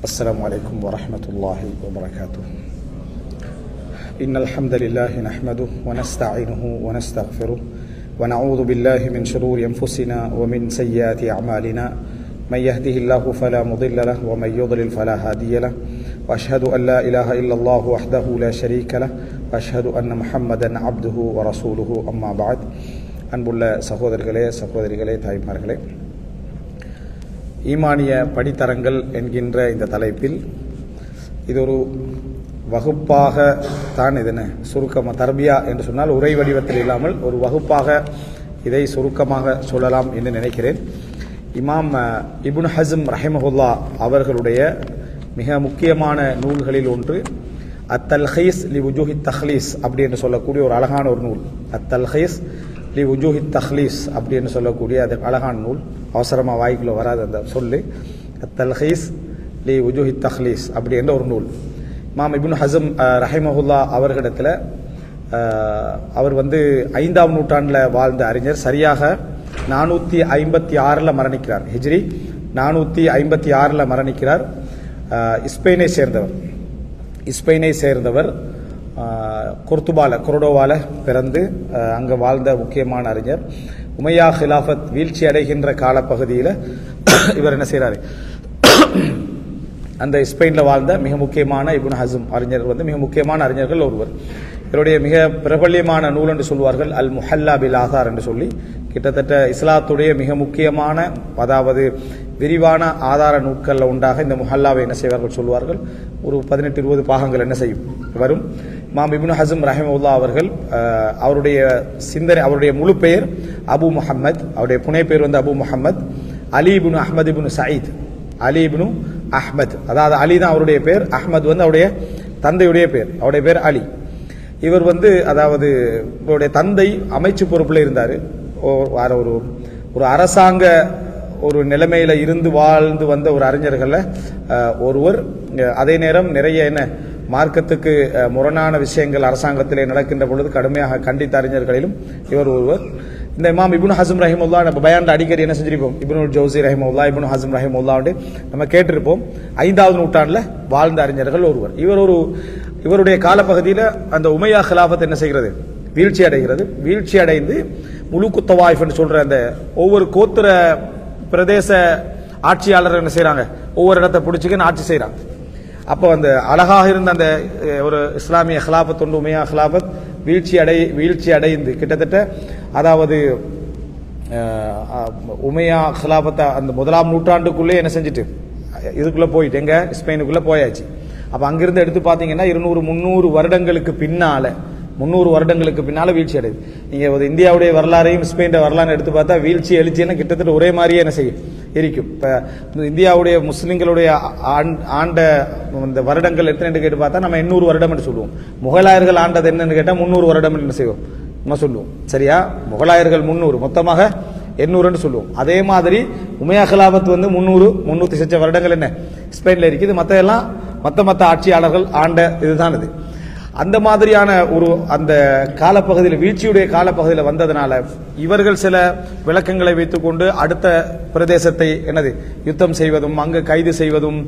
السلام عليكم ورحمة الله وبركاته. إن الحمد لله نحمده ونستعينه ونستغفره ونعوذ بالله من شرور أنفسنا ومن سيئات أعمالنا من يهده الله فلا مضل له ومن يضلل فلا هادي له وأشهد أن لا إله إلا الله وحده لا شريك له وأشهد أن محمدا عبده ورسوله أما بعد. அன்புள்ள சகோதரிகளே தாய்மார்களே, ஈமானிய படித்தரங்கள் என்கின்ற இந்த தலைப்பில் இது ஒரு வகுப்பாக தான் இதனை சுருக்கமாக தர்பியா என்று சொன்னால் உரை வடிவத்தில் இல்லாமல் ஒரு வகுப்பாக இதை சுருக்கமாக சொல்லலாம் என்று நினைக்கிறேன். இமாம் இப்னு ஹஸ்ம் ரஹிமஹுல்லா அவர்களுடைய மிக முக்கியமான நூல்களில் ஒன்று அத்தல்ஹீஸ் லி வுஜூஹி தஹ்லீஸ் அப்படி என்று சொல்லக்கூடிய ஒரு அழகான ஒரு நூல். அத்தல்ஹீஸ் லி வுஜூஹி தஹ்லீஸ் அப்படி என்று சொல்லக்கூடிய அது அழகான நூல். அவசரமாக வாய்க்குள்ள வராது அந்த சொல்லு. அத்தல்ஹீஸ் லி வுஜூஹி தஹ்லீஸ் அப்படி என்ற ஒரு நூல். இமாம் இப்னு ஹஸ்ம் ரஹிமஹுல்லா அவர்களிடத்தில் அவர் 5ஆம் நூற்றாண்டில் வாழ்ந்த அறிஞர். சரியாக 456 மரணிக்கிறார். ஹிஜ்ரி 456 மரணிக்கிறார். ஸ்பெயினை சேர்ந்தவர் கொர்டோவால பிறந்து அங்கே வாழ்ந்த முக்கியமான அறிஞர். உமையா ஹிலாஃபத் வீழ்ச்சி அடைகின்ற காலப்பகுதியில் இவர் என்ன செய்கிறார், அந்த ஸ்பெயினில் வாழ்ந்த மிக முக்கியமான இப்னு ஹஸ்ம் அறிஞர் மிக முக்கியமான அறிஞர்கள் ஒருவர். இவருடைய மிக பிரபல்யமான நூல் என்று சொல்வார்கள் அல் முஹல்லா பில் ஆதார் என்று சொல்லி, கிட்டத்தட்ட இஸ்லாத்துடைய மிக முக்கியமான அதாவது விரிவான ஆதார நூட்களில் உண்டாக இந்த முஹல்லாவை என்ன செய்வார்கள் சொல்வார்கள். ஒரு 18-20 பாகங்கள் என்ன செய்யும் வரும். இமாம் இப்னு ஹஸ்ம் ரஹிமஹுல்லா அவர்கள் அவருடைய சிந்தனை, அவருடைய முழு பெயர் அபு முஹம்மத், அவருடைய புனை பெயர் அபு முஹம்மத் அலி இப்னு அஹ்மத் இப்னு சயீத். அலி இப்னு அஹ்மத், அதாவது அலி தான் அவருடைய பெயர், அஹ்மத் அவருடைய தந்தையுடைய பெயர், அவருடைய பெயர் அலி. இவர் அதாவது இவருடைய தந்தை அமைச்சு பொறுப்பில் இருந்தார். ஒரு அரசாங்க ஒரு நிலைமையில இருந்து வாழ்ந்து வந்த ஒரு அறிஞர்கள ஒருவர். அதே நேரம் நிறைய மார்க்கத்துக்கு முரணான விஷயங்கள் அரசாங்கத்திலே நடக்கின்ற பொழுது கடுமையாக கண்டித்த அறிஞர்களிலும் இவர் ஒருவர். இந்த இமாம் இப்னு ஹஸ்ம் ரஹிமஹுல்லா நம்ம பயான்ல அடிக்கடி என்ன செஞ்சிருப்போம், இப்னுல் ஜௌசி ரஹிமஹுல்லா, இப்னு ஹஸ்ம் ரஹிமஹுல்லா நம்ம கேட்டிருப்போம். 5ஆவது நூற்றாண்டுல வாழ்ந்த அறிஞர்கள் ஒருவர். இவருடைய காலப்பகுதியில் அந்த உமையா ஹிலாஃபத் என்ன செய்கிறது, வீழ்ச்சி அடைகிறது. வீழ்ச்சி அடைந்து முலுக்கு தவாயிஃப் என்று சொல்ற அந்த ஒவ்வொரு கோத்திர பிரதேச ஆட்சியாளர் என்ன செய்யறாங்க, ஒவ்வொரு இடத்தை பிடிச்சிக்கின்னு ஆட்சி செய்யறாங்க. அப்போ அந்த அழகாக இருந்த அந்த ஒரு இஸ்லாமிய ஹிலாபத் ஒன்று உமையா ஹிலாபத் வீழ்ச்சி அடைந்து கிட்டத்தட்ட அதாவது உமையா ஹிலாபத்தை அந்த 1ஆம் நூற்றாண்டுக்குள்ளே என்ன செஞ்சுட்டு இதுக்குள்ள போயிட்டு எங்க ஸ்பெயினுக்குள்ள போயாச்சு. அப்ப அங்கிருந்து எடுத்து பாத்தீங்கன்னா 200-300 வருடங்களுக்கு பின்னால வீழ்ச்சி அடையுது. நீங்க இந்தியாவுடைய வரலாறையும் ஸ்பெயின் வரலாறு எடுத்து பார்த்தா வீழ்ச்சி எழுச்சின்னு கிட்டத்தட்ட ஒரே மாதிரியே என்ன செய்யும் இருக்கும். இப்ப இந்தியாவுடைய முஸ்லிம்களுடைய ஆண்ட இந்த வருடங்கள் எத்தனை கேட்டு பார்த்தா நம்ம 800 வருடம் என்று சொல்லுவோம். முகலாயர்கள் ஆண்டது என்னன்னு கேட்டா 300 வருடம் என்ன செய்வோம் நம்ம சொல்லுவோம். சரியா, முகலாயர்கள் 300, மொத்தமாக 800 சொல்லுவோம். அதே மாதிரி உமையா ஹிலாபத் 300 சொச்ச வருடங்கள் என்ன ஸ்பெயின்ல இருக்குது. மத்த ஆட்சியாளர்கள் ஆண்ட இதுதான் இது. அந்த மாதிரியான ஒரு அந்த காலப்பகுதியில் வீழ்ச்சியுடைய காலப்பகுதியில் வந்ததுனால இவர்கள் சில விளக்கங்களை வைத்துக்கொண்டு அடுத்த பிரதேசத்தை யுத்தம் செய்வதும் அங்கு கைது செய்வதும்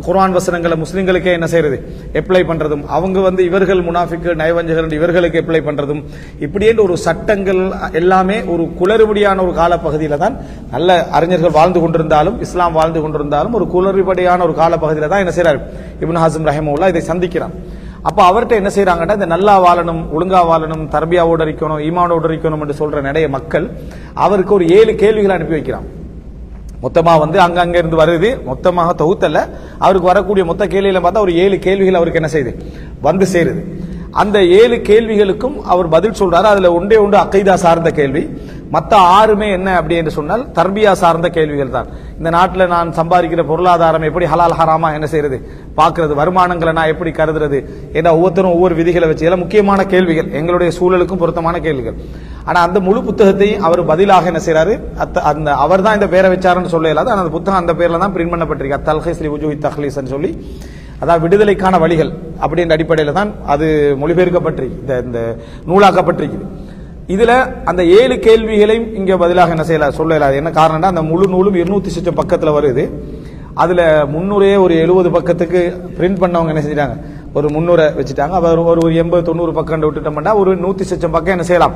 குர்ஆன் வசனங்களை முஸ்லிம்களுக்கே என்ன செய்யறது அப்ளை பண்றதும், அவங்க இவர்கள் முனாஃபிக்கு நயவஞ்சகர்கள் இவர்களுக்கு அப்ளை பண்றதும், இப்படியே ஒரு சட்டங்கள் எல்லாமே ஒரு குளறுபடியான ஒரு காலப்பகுதியில தான் நல்ல அறிஞர்கள் வாழ்ந்து கொண்டிருந்தாலும் இஸ்லாம் வாழ்ந்து கொண்டிருந்தாலும் ஒரு குளறுபடியான ஒரு காலப்பகுதியில தான் என்ன செய்யறாரு இப்னு ஹஸ்ம் ரஹிமஹுல்லா இதை சந்திக்கிறான். அப்ப அவர்கிட்ட என்ன செய்யறாங்கன்னா இந்த நல்லா வாழணும், ஒழுங்கா வாழணும், தர்பியாவோட இருக்கணும், ஈமானோட இருக்கணும் என்று சொல்ற நிறைய மக்கள் அவருக்கு ஒரு 7 கேள்விகளை அனுப்பி வைக்கிறான். மொத்தமா அங்க இருந்து வருது, மொத்தமாக தொகுத்தல்ல, அவருக்கு வரக்கூடிய மொத்த கேள்வியில பார்த்தா ஒரு 7 கேள்விகள் அவருக்கு என்ன செய்யுது சேருது. அந்த 7 கேள்விகளுக்கும் அவர் பதில் சொல்றாரு. அதுல ஒன்றே அகைதா சார்ந்த கேள்வி, மற்ற 6மே என்ன அப்படி என்று சொன்னால் தர்பியா சார்ந்த கேள்விகள் தான். இந்த நாட்டில் நான் சம்பாதிக்கிற பொருளாதாரம் எப்படி ஹலால் ஹராமா என்ன செய்யறது பார்க்கறது, வருமானங்களை நான் எப்படி கருதுறது, ஏன்னா ஒவ்வொருத்தரும் ஒவ்வொரு விதிகளை வச்சு எல்லாம் முக்கியமான கேள்விகள், எங்களுடைய சூழலுக்கும் பொருத்தமான கேள்விகள். ஆனா அந்த முழு புத்தகத்தையும் அவர் பதிலாக என்ன செய்யறாரு, அந்த அவர் தான் இந்த பேரை வச்சாருன்னு சொல்ல இயலாது. அந்த புத்தகம் அந்த பேர்ல தான் பிரிண்ட் பண்ணப்பட்டிருக்கு, அத்தல்ஹீஸ் லி வுஜூஹி தஹ்லீஸ் சொல்லி, அதாவது விடுதலைக்கான வழிகள் அப்படின்ற அடிப்படையில் தான் அது மொழிபெயர்க்கப்பட்டிருக்கு, இந்த நூலாக்கப்பட்டிருக்குது. இதுல அந்த 7 கேள்விகளையும் இங்க பதிலாக என்ன செய்யல சொல்லல. என்ன காரணம்னா அந்த முழு நூலும் 200 பக்கத்துல வருது. அதுல முன்னுரையே ஒரு 70 பக்கத்துக்கு பிரிண்ட் பண்ணவங்க என்ன செஞ்சிட்டாங்க, ஒரு முன்னுரை வச்சுட்டாங்க. ஒரு 80-90 பக்கம் விட்டுட்டோம்னா ஒரு 100 பக்கம் என்ன செய்யலாம்,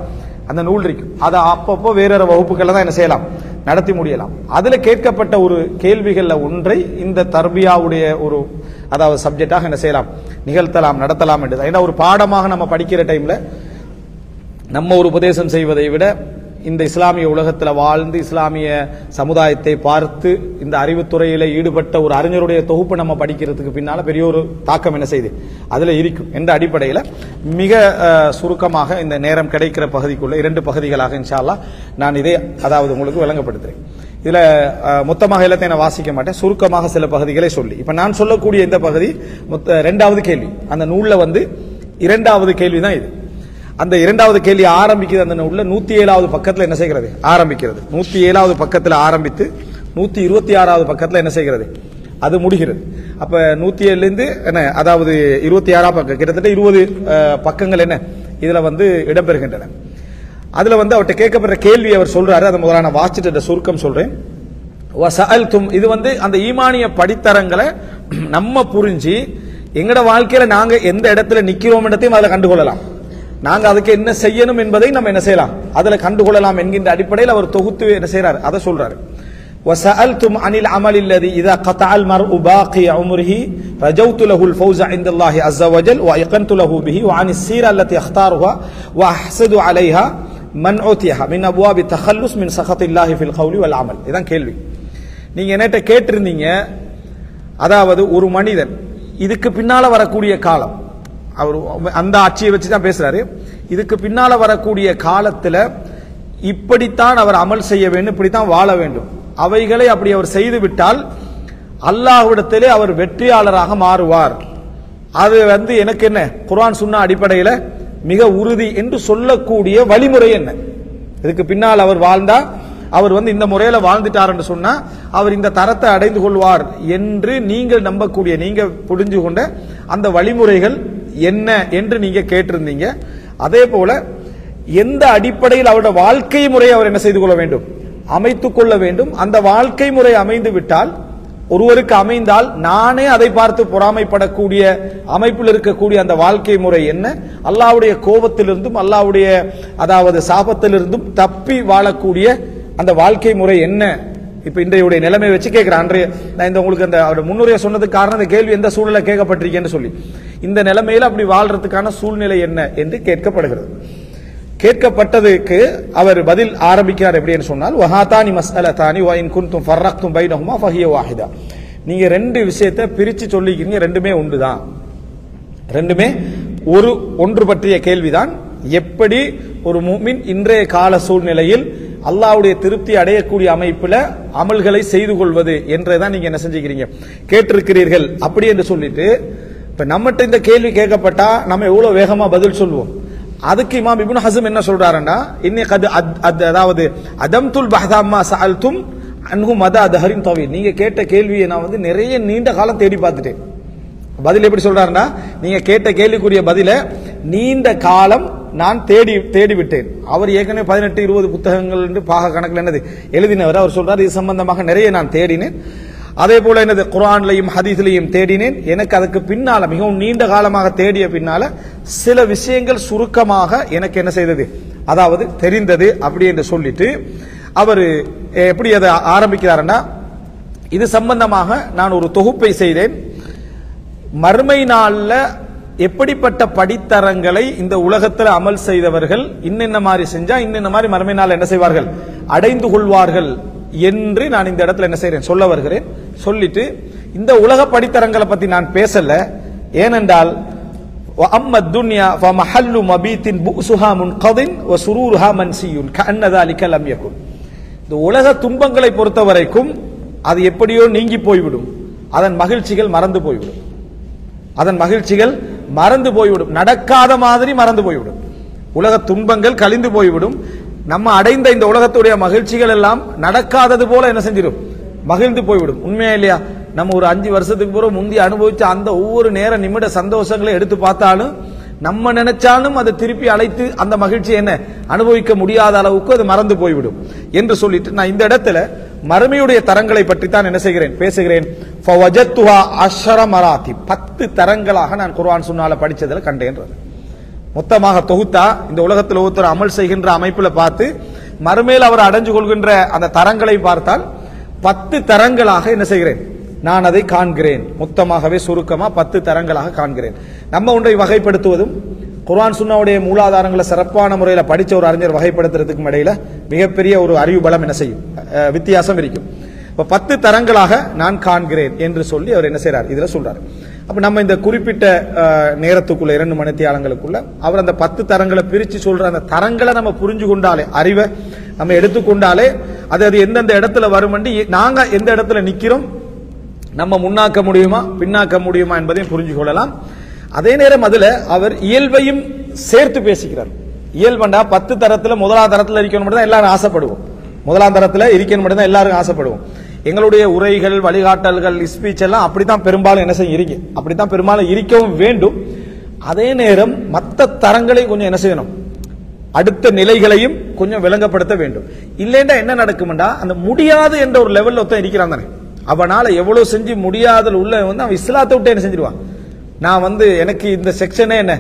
அந்த நூல் இருக்கும். அதை அப்பப்போ வேற வகுப்புகளை தான் என்ன செய்யலாம், நடத்தி முடியலாம். அதுல கேட்கப்பட்ட ஒரு கேள்விகள்ல ஒன்றை இந்த தர்பியாவுடைய ஒரு அதாவது சப்ஜெக்டாக என்ன செய்யலாம், நிகழ்த்தலாம், நடத்தலாம் என்று. ஏன்னா ஒரு பாடமாக நம்ம படிக்கிற டைம்ல நம்ம ஒரு உபதேசம் செய்வதை விட இந்த இஸ்லாமிய உலகத்தில் வாழ்ந்து இஸ்லாமிய சமுதாயத்தை பார்த்து இந்த அறிவுத்துறையில ஈடுபட்ட ஒரு அறிஞருடைய தொகுப்பு நம்ம படிக்கிறதுக்கு பின்னால பெரிய ஒரு தாக்கம் என்ன செய்யுது அதுல இருக்கும் என்ற அடிப்படையில் மிக சுருக்கமாக இந்த நேரம் கிடைக்கிற பகுதிக்குள்ள 2 பகுதிகளாக இன்ஷா அல்லாஹ் நான் இதை அதாவது உங்களுக்கு விளங்கப்படுத்துறேன். இதுல மொத்தமாக எல்லாத்தையும் நான் வாசிக்க மாட்டேன், சுருக்கமாக சில பகுதிகளை சொல்லி இப்ப நான் சொல்லக்கூடிய இந்த பகுதி 2வது கேள்வி. அந்த நூல்ல 2வது கேள்வி தான் இது. அந்த 2வது கேள்வி ஆரம்பிக்கிறது அந்த நூல்ல 107வது பக்கத்துல என்ன செய்கிறது ஆரம்பிக்கிறது. 107வது பக்கத்துல ஆரம்பித்து 126வது பக்கத்துல என்ன செய்கிறது அது முடிகிறது. அப்ப 107ல இருந்து என்ன அதாவது 26ஆம் பக்கம் கிட்டத்தட்ட 20 பக்கங்கள் என்ன இதுல இடம்பெறுகின்றன. அதுல அவர்கிட்ட கேட்கப்படுற கேள்வி அவர் சொல்றாரு. அதை முதல்ல நான் வாசிட்டு சுருக்கம் சொல்றேன். இது அந்த ஈமானிய படித்தரங்களை நம்ம புரிஞ்சு எங்கட வாழ்க்கையில நாங்க எந்த இடத்துல நிக்கிறோம் இடத்தையும் அதுல கண்டுகொள்ளலாம், நாங்க அதுக்கு என்ன செய்யணும் என்பதை நம்ம என்ன செய்யலாம் அதுல கண்டுகொள்ளலாம் என்கின்ற அடிப்படையில் அவர் தொகுத்து என்ன செய்யறாரு அதை சொல்றாரு. وسألتم عن العمل الذي إذا قطع المرء باقي عمره رجوت له الفوز عند الله عز وجل وأيقنت له به وعن السيرة التي اختارها وأحسد عليها من أوتيها من أبواب التخلص من سخط الله في القول والعمل. இதான் கேள்வி. நீங்க என்னட்ட கேட்டிருந்தீங்க, அதாவது ஒரு மனிதன் இதுக்கு பின்னால வரக்கூடிய காலம், அவர் அந்த ஆட்சியை வச்சு தான் பேசுறாரு, இதுக்கு பின்னால வரக்கூடிய காலத்துல இப்படித்தான் அவர் அமல் செய்ய வேண்டும், இப்படித்தான் வாழ வேண்டும், அவைகளை அப்படி அவர் செய்து விட்டால் அல்லாஹ்விடத்திலே அவர் வெற்றியாளராக மாறுவார். அது எனக்கு என்ன குர்ஆன் சுன்னா அடிப்படையில் மிக உறுதி என்று சொல்லக்கூடிய வழிமுறை என்ன, இதுக்கு பின்னால் அவர் வாழ்ந்தா அவர் இந்த முறையில வாழ்ந்துட்டார் என்று சொன்னா அவர் இந்த தரத்தை அடைந்து கொள்வார் என்று நீங்கள் நம்பக்கூடிய நீங்க புரிஞ்சு கொண்ட அந்த வழிமுறைகள் என்ன என்று நீங்க கேட்டிருந்தீங்க. அதே போல எந்த அடிப்படையில் அவருடைய வாழ்க்கை முறை அவர் என்ன செய்து கொள்ள வேண்டும், அமைத்துக் கொள்ள வேண்டும். அந்த வாழ்க்கை முறை அமைந்து விட்டால் ஒருவருக்கு அமைந்தால் நானே அதை பார்த்து பொறாமைப்படக்கூடிய அமைப்பில் இருக்கக்கூடிய அந்த வாழ்க்கை முறை என்ன, அல்லாஹ்வுடைய கோபத்திலிருந்தும் அல்லாஹ்வுடைய அதாவது சாபத்திலிருந்தும் தப்பி வாழக்கூடிய அந்த வாழ்க்கை முறை என்ன. இப்ப இன்றைய நிலைமை வச்சு கேட்கிறேன். அன்றைய நான் உங்களுக்கு அந்த முன்னுரையை சொன்னதுக்கு காரணம் இந்த கேள்வி எந்த சூழ்நிலை கேட்கப்பட்டிருக்கேன்னு சொல்லி இந்த நிலைமையில அப்படி வாழ்றதுக்கான சூழ்நிலை என்ன என்று கேட்கப்படுகிறது. கேட்கப்பட்டதுக்கு அவர் பதில் ஆரம்பிக்கிறார் எப்படின்னு சொன்னால், வஹாதானி மஸ்அலதானி வ இன் குன்தும் ஃபர்ரக்தும் பைனஹுமா ஃபஹிய வாஹிதா. நீங்க 2 விஷயத்தை பிரிச்சு சொல்லிக்கிறீங்க, ரெண்டுமே ஒன்றுதான், ரெண்டுமே ஒன்று பற்றிய கேள்விதான். எப்படி ஒரு முஃமின் இன்றைய கால சூழ்நிலையில் அல்லாஹ்வுடைய திருப்தி அடையக்கூடிய அமைப்புல அமல்களை செய்து கொள்வது என்றதான் நீங்க என்ன செஞ்சுக்கிறீங்க கேட்டிருக்கிறீர்கள். அப்படி என்று சொல்லிட்டு இப்ப நம்மகிட்ட இந்த கேள்வி கேட்கப்பட்டா நம்ம எவ்வளவு வேகமா பதில் சொல்லுவோம். அதுக்கு இமாம் இப்னு ஹஸம் என்ன சொல்றாருன்னா, இன்னி கத் அதாவது அதம்துல் பஹதம்மா சஅல்தும் அன்ஹு மதா தஹரின் தவீல். நீங்க கேட்ட கேள்வியை நான் நிறைய நீண்ட காலம் தேடி பார்த்துட்டேன். பதில் எப்படி சொல்றாருன்னா, நீங்க கேட்ட கேள்விக்குரிய பதில நீண்ட காலம் நான் தேடி விட்டேன். அவர் ஏற்கனவே 18-20 புத்தகங்கள் என்று பாக கணக்கில் என்னது எழுதினவர். அவர் சொல்றாரு, இது சம்பந்தமாக நிறைய நான் தேடினேன். அதே போல என்னது குர்ஆன்லையும் ஹதீஸ்லையும் தேடினேன். எனக்கு அதுக்கு பின்னால மிகவும் நீண்ட காலமாக தேடிய பின்னால சில விஷயங்கள் சுருக்கமாக எனக்கு என்ன செய்தது அதாவது தெரிந்தது அப்படி என்று சொல்லிட்டு அவர் எப்படி அதை ஆரம்பிக்கிறாருன்னா, இது சம்பந்தமாக நான் ஒரு தொகுப்பை செய்தேன். மறுமை நாள்ல எப்படிப்பட்ட படித்தரங்களை இந்த உலகத்தில் அமல் செய்தவர்கள் இன்னென்ன மாதிரி செஞ்சா இன்னென்ன மாதிரி மறுமை நாள் என்ன செய்வார்கள் அடைந்து கொள்வார்கள் என்று நான் இந்த இடத்துல என்ன செய்றேன் சொல்ல வருகிறேன். சொல்லிட்டு இந்த உலக படித்தரங்களை பத்தி நான் பேசல. ஏனென்றால் وَأَمَّا الدُّنْيَا فَمَحَلُّ مَبِيتٍ بُؤْسُهَا مُنْقَضٍ وَسُرُورُهَا مَنْسِيٌّ كَأَنَّ ذَلِكَ لَمْ يَكُنْ. இந்த உலக துன்பங்களை பொறுத்த வரைக்கும் அது எப்படியோ நீங்கி போய்விடும், அதன் மகிழ்ச்சிகள் மறந்து போய்விடும், அதன் மகிழ்ச்சிகள் மறந்து போய்விடும், நடக்காத மாதிரி மறந்து போய்விடும், உலக துன்பங்கள் கழிந்து போய்விடும். நம்ம அடைந்த இந்த உலகத்துடைய மகிழ்ச்சிகள் எல்லாம் நடக்காதது போல என்ன செஞ்சிடும் மகிழ்ந்து போய்விடும். உண்மையா இல்லையா? நம்ம ஒரு 5 வருஷத்துக்கு பிறகு முந்தி அனுபவிச்ச அந்த ஒவ்வொரு நேர நிமிட சந்தோஷங்களை எடுத்து பார்த்தாலும் நம்ம நினைச்சாலும் அதை திருப்பி அழைத்து அந்த மகிழ்ச்சி என்ன அனுபவிக்க முடியாத அளவுக்கு அது மறந்து போய்விடும் என்று சொல்லிட்டு நான் இந்த இடத்துல மறுமையுடைய தரங்களை பற்றி தான் என்ன செய்கிறேன் பேசுகிறேன். ஃபவஜத்துஹா 10 மராத்திப் 10 தரங்களாக நான் குர்ஆன் சுன்னால படிச்சதுல கண்டேன்றது. மொத்தமாக தொகுத்தா இந்த உலகத்தில் ஒருத்தர் அமல் செய்கின்ற அமைப்புல பார்த்து மறுமையில் அவர் அடைஞ்சு கொள்கின்ற அந்த தரங்களை பார்த்தால் 10 தரங்களாக என்ன செய்கிறேன் நான் அதை காண்கிறேன். மொத்தமாகவே சுருக்கமா 10 தரங்களாக காண்கிறேன். நம்ம ஒன்றை வகைப்படுத்துவதும் குர்ஆன் சுன்னாவுடைய மூலாதாரங்களை சிறப்பான முறையில் படிச்ச ஒரு அறிஞர் வகைப்படுத்துறதுக்கு இடையில மிகப்பெரிய ஒரு அறிவு பலம் என்ன செய்யும், வித்தியாசம் இருக்கும். இப்ப 10 தரங்களாக நான் காண்கிறேன் என்று சொல்லி அவர் என்ன செய்யறார் இதுல சொல்றாரு. அப்ப நம்ம இந்த குறிப்பிட்ட நேரத்துக்குள்ள 2 மணித்தியாலங்களுக்குள்ள அவர் அந்த 10 தரங்களை பிரிச்சு சொல்ற அந்த தரங்களை நம்ம புரிஞ்சு கொண்டாலே, அறிவை நம்ம எடுத்துக்கொண்டாலே அது எந்தெந்த இடத்துல வரும், நாங்க எந்த இடத்துல நிக்கிறோம், நம்ம முன்னாக்க முடியுமா பின்னாக்க முடியுமா என்பதையும் புரிஞ்சு கொள்ளலாம். அதே நேரம் அதுல அவர் இயல்பையும் சேர்த்து பேசிக்கிறார். இயல்பண்டா 10 தரத்துல முதலாம் தரத்துல இருக்கணும் மட்டும் தான் எல்லாரும் ஆசைப்படுவோம். முதலாம் தரத்துல இருக்கணும் மட்டும் தான் எல்லாரும் ஆசைப்படுவோம். எங்களுடைய உரைகள், வழிகாட்டல்கள், ஸ்பீச் எல்லாம் அப்படித்தான் பெரும்பாலும் என்ன செய்ய இருக்கு, அப்படித்தான் பெரும்பாலும் இருக்கவும் வேண்டும். அதே நேரம் மற்ற தரங்களை கொஞ்சம் என்ன செய்யணும், அடுத்த நிலைகளையும் கொஞ்சம் விளங்கப்படுத்த வேண்டும். இல்லைன்னா என்ன நடக்கும்டா, அந்த முடியாது என்ற ஒரு லெவல்ல ஒருத்தன் இருக்கிறான் தானே, அவனால எவ்வளவு செஞ்சு முடியாத உள்ள வந்து அவன் இஸ்லாத்தை விட்டு என்ன செஞ்சிருவான், நான் எனக்கு இந்த செக்ஷனே என்ன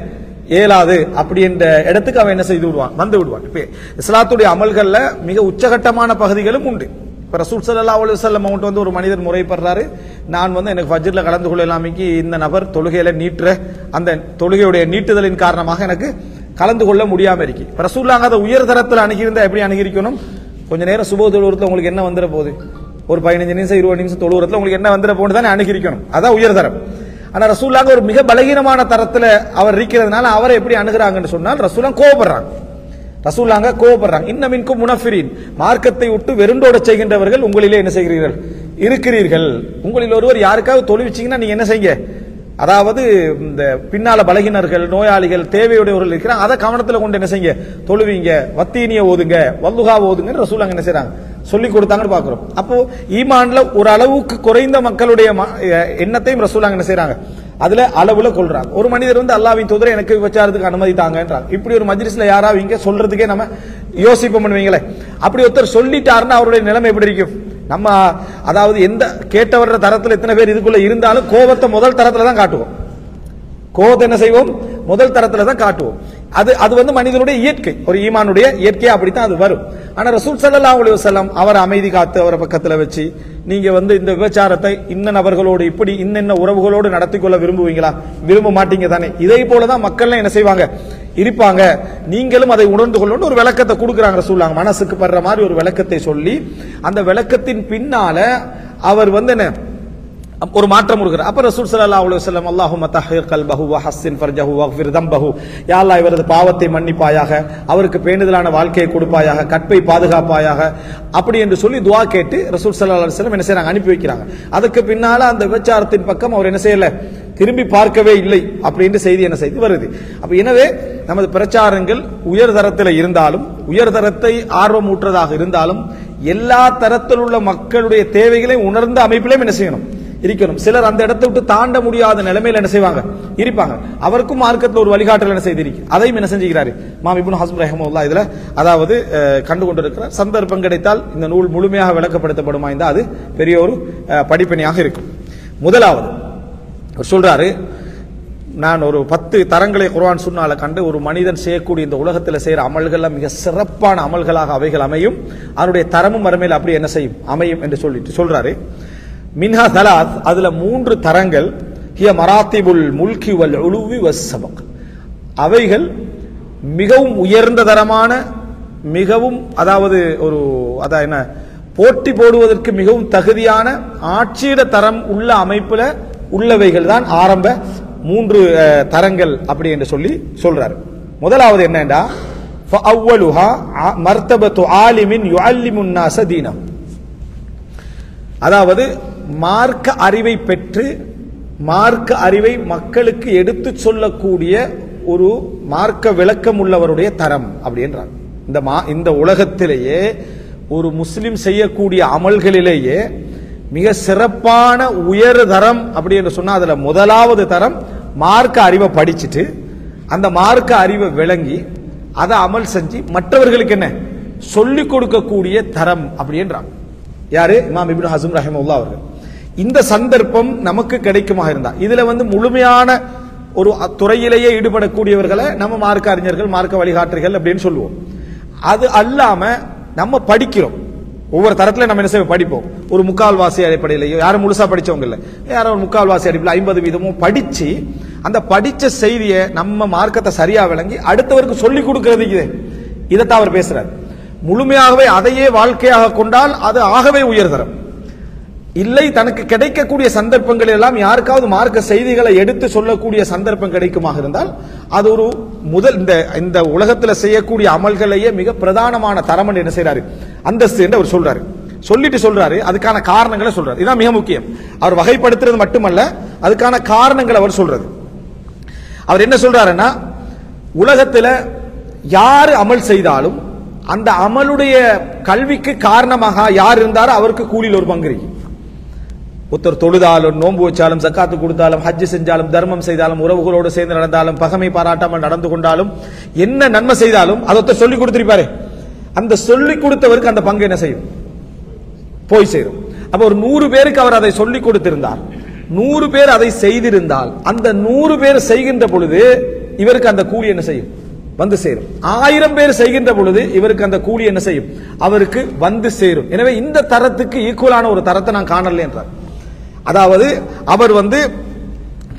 ஏலாது அப்படி என்ற இடத்துக்கு அவன் என்ன செய்து விடுவான், வந்து விடுவான். இப்ப இஸ்லாத்துடைய அமல்கள்ல மிக உச்சகட்டமான பகுதிகளும் உண்டு. இப்ப ரசூல் ஸல்லல்லாஹு அலைஹி வஸல்லம் வந்து ஒரு மனிதர் முறைப்படுறாரு, நான் எனக்கு ஃபஜ்ர்ல கலந்து கொள்ளலாமிக்கு இந்த நபர் தொழுகையில நீட்டுற அந்த தொழுகையுடைய நீட்டுதலின் காரணமாக எனக்கு கலந்து கொள்ள முடியாம இருக்கு. இப்ப ரசூலுல்லாஹ் அதை உயர் தரத்தில் அணுகியிருந்தா எப்படி அணுகிருக்கணும், கொஞ்ச நேரம் சுபஹ் தொழுகிறதுல உங்களுக்கு என்ன வந்துட போகுது, ஒரு 15 நிமிஷம் 20 நிமிஷம் தொழுகிறதுல உங்களுக்கு என்ன வந்துட போகுது தானே அணுகிருக்கணும், அதான் உயர் தரம். ஆனா ரசூலுல்லாஹ் ஒரு மிக பலகீனமான தரத்துல அவர் இருக்கிறதுனால அவரை எப்படி அணுகுறாங்கன்னு சொன்னால் ரசூலுல்லாஹ் கோபப்படுறாங்க. ரசூலுல்லாஹ் கோபப்படுறாங்க. இன்னமின்கும் முனஃபிரீன், மார்க்கத்தை விட்டு வெறுண்டோட செய்கின்றவர்கள் உங்களிலே என்ன செய்கிறீர்கள் இருக்கிறீர்கள். உங்களில் ஒருவர் யாருக்காவது தொழுவிச்சீங்கன்னா நீங்க என்ன செய்யுங்க, அதாவது இந்த பின்னால பலகினர்கள், நோயாளிகள், தேவையுடையவர்கள் இருக்கிறாங்க, அதை கவனத்தில் கொண்டு என்ன செய்யுங்க, தொழுவீங்க, வத்தீனிய ஓதுங்க, வல்லுகா ஓதுங்க ரசூலுல்லாஹ் என்ன செய்றாங்க சொல்லி கொடுத்தாங்கன்னு பாக்குறோம். அப்போ ஈமான்ல ஒரு அளவுக்கு குறைந்த மக்களுடைய எண்ணத்தையும் ரசூலுல்லாஹ் என்ன செய்றாங்க அதுல அளவுல கொள்றாங்க. ஒரு மனிதர் அல்லாஹ்வின் தூதரை எனக்கு விபச்சாரத்துக்கு அனுமதி தாங்கன்றாங்க. இப்படி ஒரு மஜ்லிஸ்ல யாராவது இங்க சொல்றதுக்கே நம்ம யோசிப்போம் பண்ணுவீங்களே. அப்படி ஒருத்தர் சொல்லிட்டாருன்னா அவருடைய நிலைமை எப்படி இருக்கும், நம்ம அதாவது எந்த கேட்டவர தரத்துல எத்தனை பேர் இதுக்குள்ள இருந்தாலும் கோபத்தை முதல் தரத்துல தான் காட்டுவோம். கோபத்தை என்ன செய்வோம், முதல் தரத்துல தான் காட்டுவோம். அது மனிதனுடைய இயற்கை, ஒரு ஈமானுடைய இயற்கையா அப்படித்தான் அது வரும். ஆனா ரசூல் ஸல்லல்லாஹு அலைஹி வஸல்லம் அவர் அமைதி காத்து அவரை பக்கத்துல வச்சு நீங்க இந்த விபச்சாரத்தை இன்ன நபர்களோடு இப்படி இன்னென்ன உறவுகளோடு நடத்தி கொள்ள விரும்புவீங்களா, விரும்ப மாட்டீங்க தானே, இதே போலதான் மக்கள் என்ன செய்வாங்க இருப்பாங்க, நீங்களும் அதை உணர்ந்து கொள்ளணும் ஒரு விளக்கத்தை கொடுக்குறாங்க ரசூலுல்லாஹ். மனசுக்கு படுற மாதிரி ஒரு விளக்கத்தை சொல்லி அந்த விளக்கத்தின் பின்னால அவர் என்ன ஒரு மாற்றம் கொடுக்கிறார். அப்ப ரசூல் ஸல்லல்லாஹு அலைஹி வஸல்லம் அல்லாஹும்ம தஹ்ஹிர் கல்பஹு வ ஹஸ்ஸின் ஃபர்ஜஹு வக்ஃபிர் தம்பஹு, யா அல்லாஹ் இவரது பாவத்தை மன்னிப்பாயாக, அவருக்கு பேணுதலான வாழ்க்கையை கொடுப்பாயாக, கற்பை பாதுகாப்பாயாக அப்படி என்று சொல்லி துஆ கேட்டு ரசூல் ஸல்லல்லாஹு அலைஹி வஸல்லம் என்ன செய்றாங்க அனுப்பி வைக்கிறாங்க. அதுக்கு பின்னால அந்த விபச்சாரத்தின் பக்கம் அவர் என்ன செய்யல, திரும்பி பார்க்கவே இல்லை அப்படின்ற செய்தி என்ன செய்து வருது. அப்ப எனவே நமது பிரச்சாரங்கள் உயர் தரத்தில் இருந்தாலும், உயர் தரத்தை ஆர்வமூற்றதாக இருந்தாலும் எல்லா தரத்தில் உள்ள மக்களுடைய தேவைகளை உணர்ந்த அமைப்பிலும் என்ன செய்யணும் இருக்கணும். சிலர் அந்த இடத்தை விட்டு தாண்ட முடியாத நிலைமையில் என்ன செய்வாங்க இருப்பாங்க. அவருக்கும் மார்க்கத்தில் ஒரு வழிகாட்டல் என்ன செய்திருக்கு, அதையும் என்ன செஞ்சுக்கிறாரு இமாம் இப்னு ஹஸ்ம் ரஹ்மத்துல்லாஹ் இதுல அதாவது கண்டு கொண்டிருக்கிறார். சந்தர்ப்பம் கிடைத்தால் இந்த நூல் முழுமையாக விளக்கப்படுத்தப்படுமா இருந்தால் அது பெரிய ஒரு படிப்பணியாக இருக்கும். முதலாவது சொல்றாரு, நான் ஒரு 10 தரங்களை குர்ஆன் சுன்னால கண்டு ஒரு மனிதன் செய்யக்கூடிய இந்த உலகத்தில் செய்யற அமல்கள் மிக சிறப்பான அமல்களாக அவைகள் அமையும், அதனுடைய தரமும் மறுமையில் அப்படி என்ன செய்யும் அமையும் என்று சொல்றாரு. மின்ஹா தலாத், அதுல 3 தரங்கள், ஹிய மராத்திபுல் முல்கி வல் உலுவி வஸ் சபக், அவைகள் மிகவும் உயர்ந்த தரமான, மிகவும் அதாவது ஒரு என்ன போட்டி போடுவதற்கு மிகவும் தகுதியான ஆட்சியிட தரம் உள்ள அமைப்புல உள்ளவைகள் தான் ஆரம்ப 3 தரங்கள் அப்படி என்று சொல்லி சொல்றாரு. முதலாவது என்னன்னா ஃபஅவ்வலுஹா மர்தபத்து ஆலிமின் யுஅல்லிமுன் நாஸ தீனஹு, அதாவது மார்க்க அறிவை பெற்று மார்க்க அறிவை மக்களுக்கு எடுத்து சொல்லக்கூடிய ஒரு மார்க்க விளக்கம் உள்ளவருடைய தரம் அப்படி என்றார். இந்த உலகத்திலேயே ஒரு முஸ்லிம் செய்யக்கூடிய அமல்களிலேயே மிக சிறப்பான உயர் தரம் அப்படி என்று சொன்னா அதுல முதலாவது தரம் மார்க்க அறிவை படிச்சுட்டு அந்த மார்க்க அறிவை விளங்கி அதை அமல் செஞ்சு மற்றவர்களுக்கு என்ன சொல்லிக் கொடுக்கக்கூடிய தரம் அப்படி என்றான். யாரு? இமாம் இப்னு ஹஸ்ம் ரஹிமஹுல்லாஹ் அவர்கள். இந்த சந்தர்ப்பம் நமக்கு கிடைக்குமாக இருந்தா, இதுல முழுமையான ஒரு துறையிலேயே ஈடுபடக்கூடியவர்களை நம்ம மார்க்க அறிஞர்கள், மார்க்க வழிகாட்டுகள் அப்படின்னு சொல்லுவோம். அது அல்லாம நம்ம படிக்கிறோம், ஒவ்வொரு தரத்துல நம்ம என்ன செய்ய படிப்போம். ஒரு முக்கால்வாசி அடிப்படையிலேயோ, யாரும் முழுசா படிச்சவங்க இல்ல, யாரும் ஒரு முக்கால்வாசி அடிப்படையில் 50% படிச்சு அந்த படிச்ச செய்தியை நம்ம மார்க்கத்தை சரியா விளங்கி அடுத்தவருக்கு சொல்லிக் கொடுக்கறதுக்கு இதைத்தான் அவர் பேசுறாரு. முழுமையாகவே அதையே வாழ்க்கையாக கொண்டால் அது ஆகவே உயர்தரம். இல்லை, தனக்கு கிடைக்கக்கூடிய சந்தர்ப்பங்கள் எல்லாம் யாருக்காவது மார்க்க செய்திகளை எடுத்து சொல்லக்கூடிய சந்தர்ப்பம் கிடைக்குமாக இருந்தால் அது ஒரு முதல் இந்த உலகத்தில் செய்யக்கூடிய அமல்களையே மிக பிரதானமான தரம் என்ன செய்யறாரு, அந்தஸ்து என்று அவர் சொல்றாரு. சொல்லிட்டு சொல்றாரு, அதுக்கான காரணங்களை சொல்றாரு. இதுதான் மிக முக்கியம். அவர் வகைப்படுத்துறது மட்டுமல்ல, அதுக்கான காரணங்களை அவர் சொல்றது. அவர் என்ன சொல்றாருன்னா, உலகத்தில் யார் அமல் செய்தாலும் அந்த அமலுடைய கல்விக்கு காரணமாக யார் இருந்தாரோ அவருக்கு கூலியில் ஒரு பங்கு இருக்கு. ஒருத்தர் தொழுதாலும், நோன்பு வச்சாலும், ஜக்காத்து கொடுத்தாலும், ஹஜ் செஞ்சாலும், தர்மம் செய்தாலும், உறவுகளோடு சேர்ந்து நடந்தாலும், பகமை பாராட்டாமல் நடந்து கொண்டாலும், என்ன நன்மை செய்தாலும் அதை ஒருத்தர் சொல்லி கொடுத்திருப்பாரு. அந்த சொல்லி கொடுத்தவருக்கு அந்த பங்கு என்ன செய்யும், போய் சேரும். அப்ப ஒரு 100 பேருக்கு அவர் அதை சொல்லி கொடுத்திருந்தார், 100 பேர் அதை செய்திருந்தால் அந்த 100 பேர் செய்கின்ற பொழுது இவருக்கு அந்த கூலி என்ன செய்யும், வந்து சேரும். 1000 பேர் செய்கின்ற பொழுது இவருக்கு அந்த கூலி என்ன செய்யும், அவருக்கு வந்து சேரும். எனவே இந்த தரத்துக்கு ஈக்குவலான ஒரு தரத்தை நான் காணல என்றார். அதாவது அவர்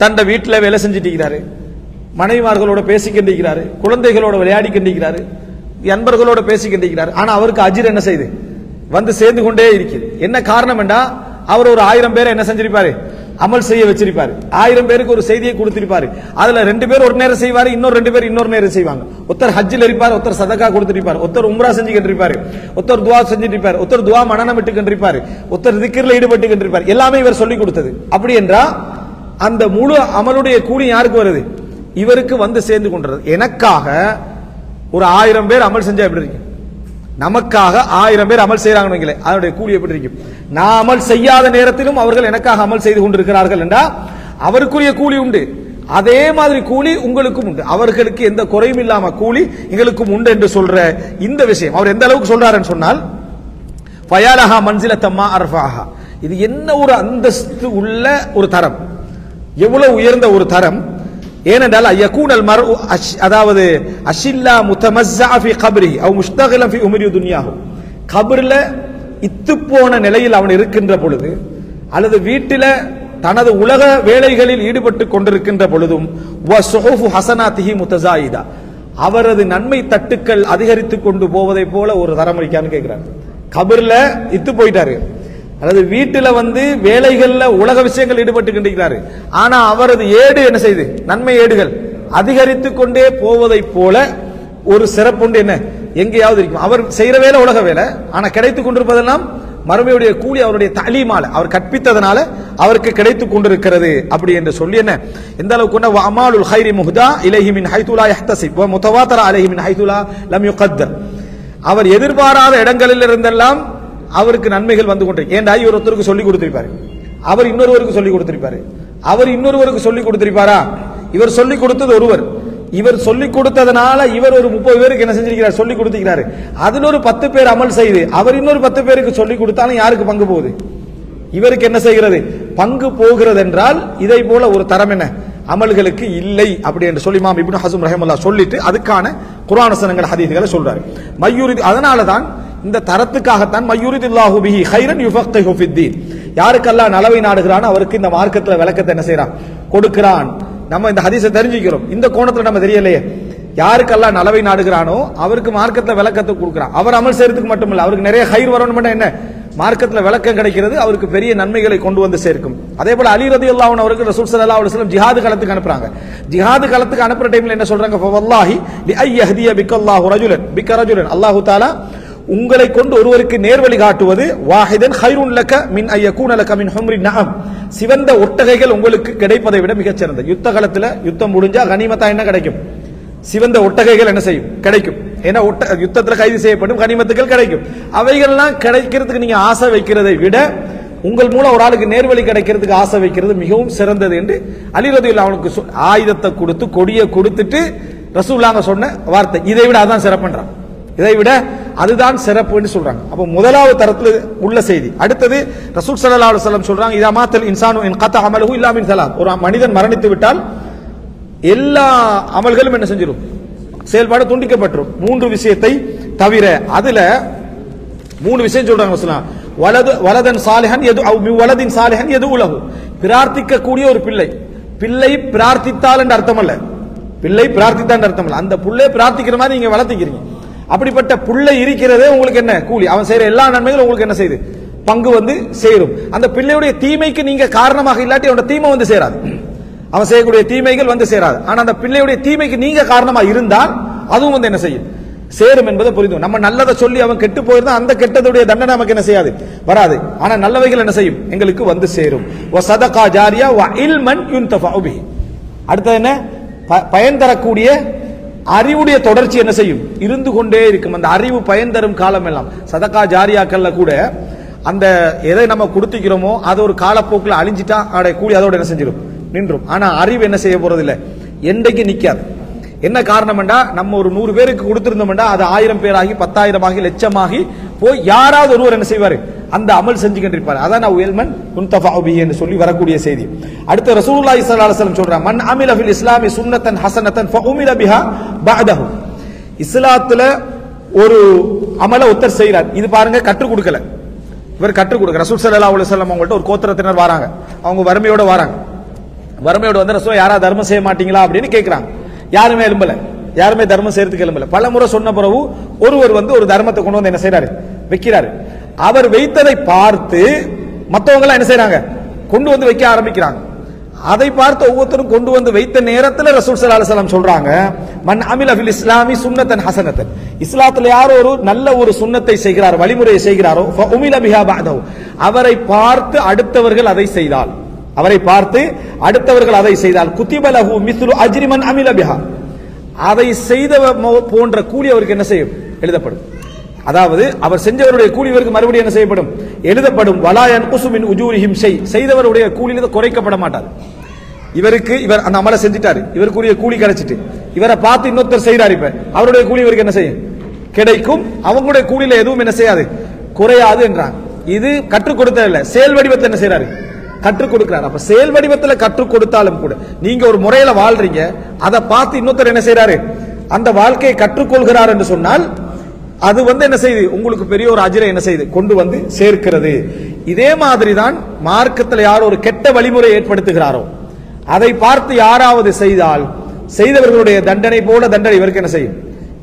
தன் வீட்டில் வேலை செஞ்சுட்டு இருக்கிறாரு, மனைவிமார்களோட பேசிக்கின்றிருக்கிறாரு, குழந்தைகளோட விளையாடி கொண்டிருக்கிறாரு, நண்பர்களோட பேசிக்கின்றிருக்கிறார். ஆனா அவருக்கு அஜிர் என்ன செய்து வந்து சேர்ந்து கொண்டே இருக்குது. என்ன காரணம் என்றா, அவர் ஒரு 1000 பேரை என்ன செஞ்சிருப்பாரு, அமல் செய்ய வச்சிருப்பாரு. 1000 பேருக்கு ஒரு செய்தியை கொடுத்திருப்பாரு. அதுல 2 பேர் ஒரு நேரம் செய்வாரு, இன்னொரு 2 பேர் இன்னொரு நேரம் செய்வாங்க. ஒருத்தர் ஹஜ்ஜில் இருப்பார், ஒருத்தர் சதக்கா கொடுத்திருப்பார், ஒருத்தர் உம்ரா செஞ்சுக்கிட்டு இருப்பாரு, ஒருத்தர் துவா செஞ்சுட்டு இருப்பார், ஒருத்தர் துவா மனனம் விட்டுக்கிட்டு இருப்பாரு, ஒருத்தர் திக்ர்ல ஈடுபட்டு இருப்பார். எல்லாமே இவர் சொல்லி கொடுத்தது. அப்படி என்றா அந்த முழு அமலுடைய கூலி யாருக்கு வருது, இவருக்கு வந்து சேர்ந்து கொண்டது. எனக்காக ஒரு 1000 பேர் அமல் செஞ்சா எப்படி இருக்கு, நமக்காக 1000 பேர் அமல் செய்யறாங்க, அதனுடைய கூலி எப்படி இருக்கும். நான் அமல் செய்யாத நேரத்திலும் அவர்கள் எனக்காக அமல் செய்து கொண்டிருக்கிறார்கள் என்றா அவருக்குரிய கூலி உண்டு. அதே மாதிரி கூலி உங்களுக்கும் உண்டு. அவர்களுக்கு எந்த குறையும் இல்லாம கூலி எங்களுக்கும் உண்டு என்று சொல்ற இந்த விஷயம் அவர் எந்த அளவுக்கு சொல்றாருன்னு சொன்னால், ஃபயாலஹா மன்சிலத்தம்மா அர்ஃபாஹா, இது என்ன ஒரு அந்தஸ்து உள்ள ஒரு தரம், எவ்வளவு உயர்ந்த ஒரு தரம். ஏனென்றால் யகூனல் மர்உ அதாவது அஷில்லா முத்தமஸ்ஸா ஃபி கப்ரி அவ் முஸ்தகிலன் ஃபி உம்ரி துன்யாஹு, கபர்ல இத்து போன நிலையில் அவன் இருக்கின்ற பொழுது அல்லது வீட்டில தனது உலக வேலைகளில் ஈடுபட்டு கொண்டிருக்கின்ற பொழுதும் வஸுஹுஃபு ஹஸனாத்திஹி முத்தஸாயிதா, அவரது நன்மை தட்டுக்கள் அதிகரித்து கொண்டு போவதை போல ஒரு தரம் இருக்கான்னு கேட்கிறார். கபர்ல இத்து போயிட்டாரு, அல்லது வீட்டில வேலைகள்ல உலக விஷயங்கள் ஈடுபட்டு கொண்டிருக்கிறாரு, ஆனா அவரது ஏடு என்ன செய்து, நன்மை ஏடுகள் அதிகரித்து கொண்டே போவதை போல ஒரு சிறப்பு உண்டு. என்ன, எங்கேயாவது இருக்கும். அவர் செய்யற வேலை உலக வேலை, ஆனா கிடைத்துக் கொண்டிருப்பதெல்லாம் மறுமையுடைய கூலி அவருடைய தலீமால, அவர் கற்பித்ததனால அவருக்கு கிடைத்துக் கொண்டிருக்கிறது. அப்படி என்று சொல்லி என்ன, எந்த அளவுக்கு அமாலுல் ஹைரி முஹ்தா இலைஹி மின் ஹைது லா யஹ்தஸிப் வ முதவாத்தர அலைஹி மின் ஹைது லம் யுகத்தர், அவர் எதிர்பாராத இடங்களில் இருந்தெல்லாம் அவருக்கு நன்மைகள் வந்து கொண்டிருக்கு. ஏண்டா இவர் ஒருத்தருக்கு சொல்லி கொடுத்திருப்பாரு, அவர் இன்னொருவருக்கு சொல்லி கொடுத்திருப்பாரு, அவர் இன்னொருவருக்கு சொல்லி கொடுத்திருப்பாரா, இவர் சொல்லி கொடுத்தது ஒருவர், இவர் சொல்லி கொடுத்ததனால இவர் ஒரு 30 பேருக்கு என்ன செஞ்சிருக்கிறார், சொல்லி கொடுத்திருக்கிறாரு. அதுல ஒரு 10 பேர் அமல் செய்து அவர் இன்னொரு 10 பேருக்கு சொல்லி கொடுத்தாலும் யாருக்கு பங்கு போகுது, இவருக்கு என்ன செய்கிறது, பங்கு போகிறது. என்றால் இதை போல ஒரு தரம் என்ன அமல்களுக்கு இல்லை. அப்படி என்று சொல்லி இமாம் இப்னு ஹஸ்ம் ரஹிமஹுல்லாஹ் சொல்லிட்டு அதுக்கான குர்ஆன் வசனங்கள் ஹதீஸ்களை சொல்றாரு. மய்யூரித், அதனால தான் இந்த தரத்துக்காகத்தான் மய்யூரிதுல்லாஹு பிஹி கைரன் யுஃபக்கிஹு ஃபித்தீன், யாருக்கு அல்லாஹ் நலவை நாடுகிறான் அவருக்கு இந்த மார்க்கத்தில் விளக்கத்தை என்ன செய்யறான், கொடுக்கிறான். நம்ம இந்த ஹதீஸை தெரிஞ்சுக்கிறோம், இந்த கோணத்துல நம்ம தெரியலையே. யாருக்கு அல்லாஹ் நலவை நாடுகிறானோ அவருக்கு மார்க்கத்துல விளக்கத்தை கொடுக்கிறான். அவர் அமல் செய்யறதுக்கு மட்டுமில்ல, அவருக்கு நிறைய ஹைர் வரணும், என்ன மார்க்கத்துல விளக்கம் கிடைக்கிறது, அவருக்கு பெரிய நன்மைகளை கொண்டு வந்து சேர்க்கும். அதே போல அலி ரலியல்லாஹு அன்ஹு அவருக்கு ரசூல் ஸல்லல்லாஹு அலைஹி வஸல்லம் ஜிஹாது களத்துக்கு அனுப்புறாங்க. ஜிஹாது களத்துக்கு அனுப்புற டைம்ல என்ன சொல்றாங்க, ஃபவல்லாஹி லி அய்யஹ்திய பிக்கல்லாஹு ரஜுலன் பிக்க ரஜுலன், அல்லாஹ் தஆலா உங்களை கொண்டு ஒருவருக்கு நேர்வழி காட்டுவது வாஹிதன் கைருன் லக மின் அய்யகூன லக மின் ஹும்ரி நஅம், சிவந்த ஒட்டகைகள் உங்களுக்கு கிடைப்பதை விட மிகச் சிறந்த. யுத்த காலத்துல யுத்தம் முடிஞ்சா கனிமத்தா என்ன கிடைக்கும், சிவந்த ஒட்டகைகள் என்ன செய்யும், கிடைக்கும். ஏன்னா யுத்தத்துல கைது செய்யப்படும் கனிமத்துகள் கிடைக்கும். அவைகள்லாம் கிடைக்கிறதுக்கு நீங்க ஆசை வைக்கிறதை விட உங்கள் மூலம் ஒரு ஆளுக்கு நேர்வழி கிடைக்கிறதுக்கு ஆசை வைக்கிறது மிகவும் சிறந்தது என்று அலி ரலியல்லாஹு அன்ஹு ஆயுதத்தை கொடுத்து கொடியை கொடுத்துட்டு ரசூலுல்லாஹ் சொன்ன வார்த்தை, இதை விட அதான் சிறப்புன்றான். இதை விட அதுதான் சிறப்புன்னு சொல்றாங்க. அப்ப முதலாவது தரத்தில் உள்ள செய்தி. அடுத்தது ரசூல் ஸல்லல்லாஹு அலைஹி வஸல்லம் சொல்றாங்க, இதா மாத்தல் இன்சானு இன் கத அமலுஹு இல்லா மின் ஸலாத். ஒரு மனிதன் மரணித்து விட்டால் எல்லா அமல்களும் என்ன செஞ்சிடும், செயல்பாடு துண்டிக்கப்பட்டுரும், மூன்று விஷயத்தை தவிர. அதுல மூணு விஷயம் சொல்றாங்க ரசூலுல்லாஹ். வலதன் சாலிஹன் யது அவ் வலதின் சாலிஹன் யது உலஹு. பிரார்த்திக்க கூடிய ஒரு பிள்ளை. பிள்ளை பிரார்த்தித்தால் என்ற அர்த்தம் அல்ல, பிள்ளை பிரார்த்தித்தான் அர்த்தம் இல்ல, அந்த புள்ளை பிரார்த்திக்கிற மாதிரி நீங்க வளர்த்திக்கிறீங்க. அப்படிப்பட்ட புள்ளை இருக்கிறதே உங்களுக்கு என்ன கூலி, அவன் செய்யற எல்லா நன்மைகளும் உங்களுக்கு என்ன செய்யுது, பங்கு வந்து சேரும். அந்த பிள்ளையுடைய தீமைக்கு நீங்க காரணமாக இல்லாட்டி அவனோட தீமை வந்து சேராது, அவன் செய்யக்கூடிய தீமைகள் வந்து சேராது. ஆனா அந்த பிள்ளையுடைய தீமைக்கு நீங்க காரணமா இருந்தால் அதுவும் வந்து என்ன செய்யும், சேரும் என்பதை புரிந்து. நம்ம நல்லதை சொல்லி அவன் கெட்டு போயிருந்தா அந்த கெட்டதுடைய தண்டனை நமக்கு என்ன செய்யாது, வராது. ஆனா நல்லவைகள் என்ன செய்யும், எங்களுக்கு வந்து சேரும். வ சதகா ஜாரியா வ இல்மன் யுன்தஃபஉ பிஹி. அடுத்து என்ன, பயன் தரக்கூடிய அறிவுடைய தொடர்ச்சி என்ன செய்யும், இருந்து கொண்டே இருக்கும். அந்த அறிவு பயன் தரும் காலம் எல்லாம். சதகா ஜாரியாக்கள்ல கூட அந்த எதை நம்ம கொடுத்துக்கிறோமோ அது ஒரு காலப்போக்கில் அழிஞ்சிட்டா அதோட கூலி அதோட என்ன செஞ்சிடும், நின்றும். ஆனா அறிவு என்ன செய்ய போறது இல்லை, என்றைக்கு நிக்காது. என்ன காரணம் என்றா, நம்ம ஒரு 100 பேருக்கு கொடுத்திருந்தோம்டா அது 1000 பேராகி 10,000 ஆகி லட்சமாகி போய் யாராவது ஒருவர் என்ன செய்வாரு, அந்த அமல் செஞ்சு கொண்டிருப்பார். அதான் உல்மன் யுன்தஃபஉ பிஹி என்று சொல்லி வரக்கூடிய செய்தி. அடுத்து ரசூலுல்லாஹி ஸல்லல்லாஹு அலைஹி வஸல்லம் சொல்றாங்க, மன் அமில ஃபில் இஸ்லாமி சுன்னத்தன் ஹஸனத்தன் ஃபஉமில பிஹா பஅதஹு. இஸ்லாத்துல ஒரு அமல ஒருத்தர் செய்றார், இது பாருங்க கற்றுக் கொடுக்கல, இவர் கற்றுக் கொடுக்க. ரசூல் ஸல்லல்லாஹு அலைஹி வஸல்லம் அவங்கள்ட்ட ஒரு கோத்திரத்தினர் வராங்க, அவங்க வறுமையோட வராங்க. வறுமையோட வந்து ரசூல் யாரா தர்மம் செய்ய மாட்டீங்களா அப்படின்னு கேட்கிறாங்க. யாருமே எழும்பல, யாருமே தர்மம் செய்யறதுக்கு எழும்பல. பல முறை சொன்ன பிறகு ஒருவர் வந்து ஒரு தர்மத்தை கொண்டு வந்து என்ன செய்யறாரு, வைக்கிறாரு. அவர் வைத்ததை பார்த்து மற்றவங்க எல்லாம் என்ன செய்யறாங்க, கொண்டு வந்து வைக்க ஆரம்பிக்கிறாங்க. அதை பார்த்து ஒவ்வொருத்தரும் கொண்டு வந்து வைத்த நேரத்தில் ரசூல் ஸல்லல்லாஹு அலைஹி வஸல்லம் சொல்றாங்க, மன் அமில ஃபில் இஸ்லாமி சுன்னத்தன் ஹஸனத்தன். இஸ்லாத்துல யாரோ ஒரு நல்ல ஒரு சுன்னத்தை செய்கிறார், வழிமுறையை செய்கிறாரோ, ஃபஉமில பிஹா பஅதஹு. அவரை பார்த்து அடுத்தவர்கள் அதை செய்தால், அவரை பார்த்து அடுத்தவர்கள் அதை செய்தால், குத்திபலஹு மிஸ்லு அஜ்ரி மன் அமில பிஹா. அதை செய்த போன்ற கூலி அவருக்கு என்ன செய்யும், எழுதப்படும். அதாவது அவர் செஞ்சவருடைய கூலி இவருக்கு மறுபடியும் என்ன செய்யப்படும், எழுதப்படும். வலா யன்குசு மின் உஜூரிஹிம் ஷை. செய்தவருடைய கூலியில குறைக்கப்பட மாட்டார். இவருக்கு இவர் அந்த அமலை செஞ்சிட்டாரு, இவருக்குரிய கூலி கிடைச்சிட்டு இவரை பார்த்து இன்னொருத்தர் செய்யறாரு, இப்ப அவருடைய கூலி இவருக்கு என்ன செய்யும், கிடைக்கும். அவங்களுடைய கூலியில எதுவும் என்ன செய்யாது, குறையாது என்றாங்க. இது கற்றுக் கொடுத்த இல்ல, செயல் வடிவத்தில் என்ன செய்யறாரு, கற்றுக் கொடுக்கிறார். அப்ப செயல் வடிவத்தில் கற்றுக் கொடுத்தாலும் கூட நீங்க ஒரு முறையில வாழ்றீங்க, அதை பார்த்து இன்னொருத்தர் என்ன செய்யறாரு, அந்த வாழ்க்கையை கற்றுக்கொள்கிறார் என்று சொன்னால் அது வந்து என்ன செய்யுது, உங்களுக்கு பெரிய ஒரு அஜ்ரை என்ன செய்யுது, கொண்டு வந்து சேர்க்கிறது. இதே மாதிரி தான் மார்க்கத்தில் யார் ஒரு கெட்ட வழிமுறை ஏற்படுத்துகிறாரோ அதை பார்த்து யாராவது செய்தால் செய்தவர்களுடைய தண்டனை போல தண்டனை இவருக்கு என்ன செய்யும்,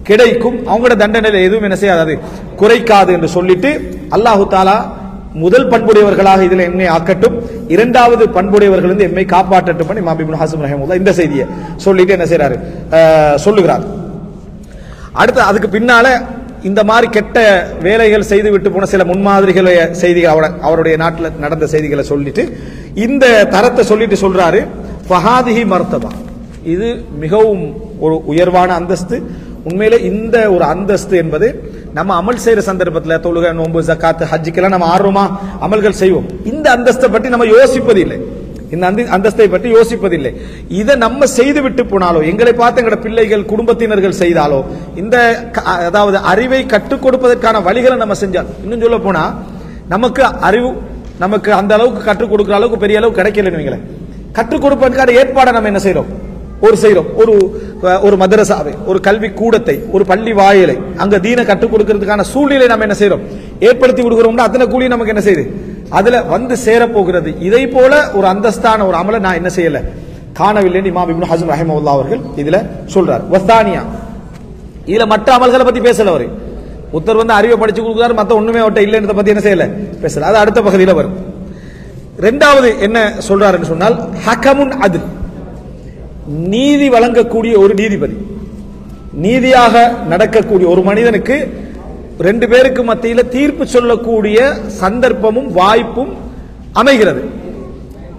கிடைக்கும். அவங்களோட தண்டனையில எதுவும் என்ன செய்யாது, குறைக்காது என்று சொல்லிட்டு அல்லாஹு தாலா முதல் பண்புடையவர்களாக இதில் என்னை ஆக்கட்டும், இரண்டாவது பண்புடையவர்கள் வந்து எம்மை காப்பாற்றட்டும் பண்ணி இமாம் இப்னு ஹஸம் ரஹிமஹுல்லாஹ் இந்த செய்தியை சொல்லிட்டு என்ன செய்யறாரு, சொல்லுகிறார். அடுத்து அதுக்கு பின்னால இந்த மாதிரி கெட்ட வேலைகள் செய்து விட்டு போன சில முன்மாதிரிகளை செய்திகள் அவருடைய நாட்டில் நடந்த செய்திகளை சொல்லிட்டு இந்த தரத்தை சொல்லிட்டு சொல்றாரு, ஃபஹாதிஹி மர்தபா. இது மிகவும் ஒரு உயர்வான அந்தஸ்து. உண்மையிலே இந்த ஒரு அந்தஸ்து என்பது நம்ம அமல் செய்யற சந்தர்ப்பத்தில் தொழுகை, நோன்பு, ஜக்காத், ஹஜ்ஜுக்கெல்லாம் நம்ம ஆர்வமா அமல்கள் செய்வோம். இந்த அந்தஸ்தை பற்றி நம்ம யோசிப்பதில்லை, இந்த அந்தஸ்தை பற்றி யோசிப்பதில்லை. இதை நம்ம செய்து விட்டு போனாலோ, எங்களை பார்த்து எங்களோட பிள்ளைகள் குடும்பத்தினர்கள் செய்தாலோ, இந்த அதாவது அறிவை கற்றுக் கொடுப்பதற்கான வழிகளை நம்ம செஞ்சால், இன்னும் சொல்ல போனா நமக்கு அறிவு நமக்கு அந்த அளவுக்கு கற்றுக் கொடுக்கிற அளவுக்கு பெரிய அளவு கிடைக்கலன்னு வைங்களேன். கற்றுக் கொடுப்பதற்கான ஏற்பாடை நம்ம என்ன செய்யறோம், செய்யறோம். ஒரு மதரசாவை, ஒரு கல்வி கூடத்தை, ஒரு பள்ளி வாயிலை, அங்க தீன கற்றுக் கொடுக்கிறதுக்கான சூழ்நிலை நம்ம என்ன செய்யறோம், ஏற்படுத்தி கொடுக்கிறோம்னா அத்தனை கூலி நமக்கு என்ன செய்யுது, அதுல வந்து சேர போகிறது. இதை போல ஒரு அந்தஸ்தான ஒரு அமலை நான் என்ன செய்யல, காணவில்லைன்னு இமாம் இப்னு ஹஸம் ரஹிமஹுல்லாஹ் அவர்கள் இதுல சொல்றார். வஸ்தானியா, இதுல மற்ற அமல்களை பத்தி பேசல. அவரு உத்தர் வந்து அறிவை படிச்சு கொடுக்குறாரு, மத்த ஒண்ணுமே அவட்ட இல்லைன்றத பத்தி என்ன செய்யல, பேசல. அது அடுத்த பகுதியில வரும். இரண்டாவது என்ன சொல்றாருன்னு சொன்னால், ஹக்கமுன் அத்ல், நீதி வழங்கக்கூடிய ஒரு நீதிபதி, நீதியாக நடக்கக்கூடிய ஒரு மனிதனுக்கு 2 பேருக்கு மத்தியில தீர்ப்பு சொல்லக்கூடிய சந்தர்ப்பமும் வாய்ப்பும் அமைகிறது.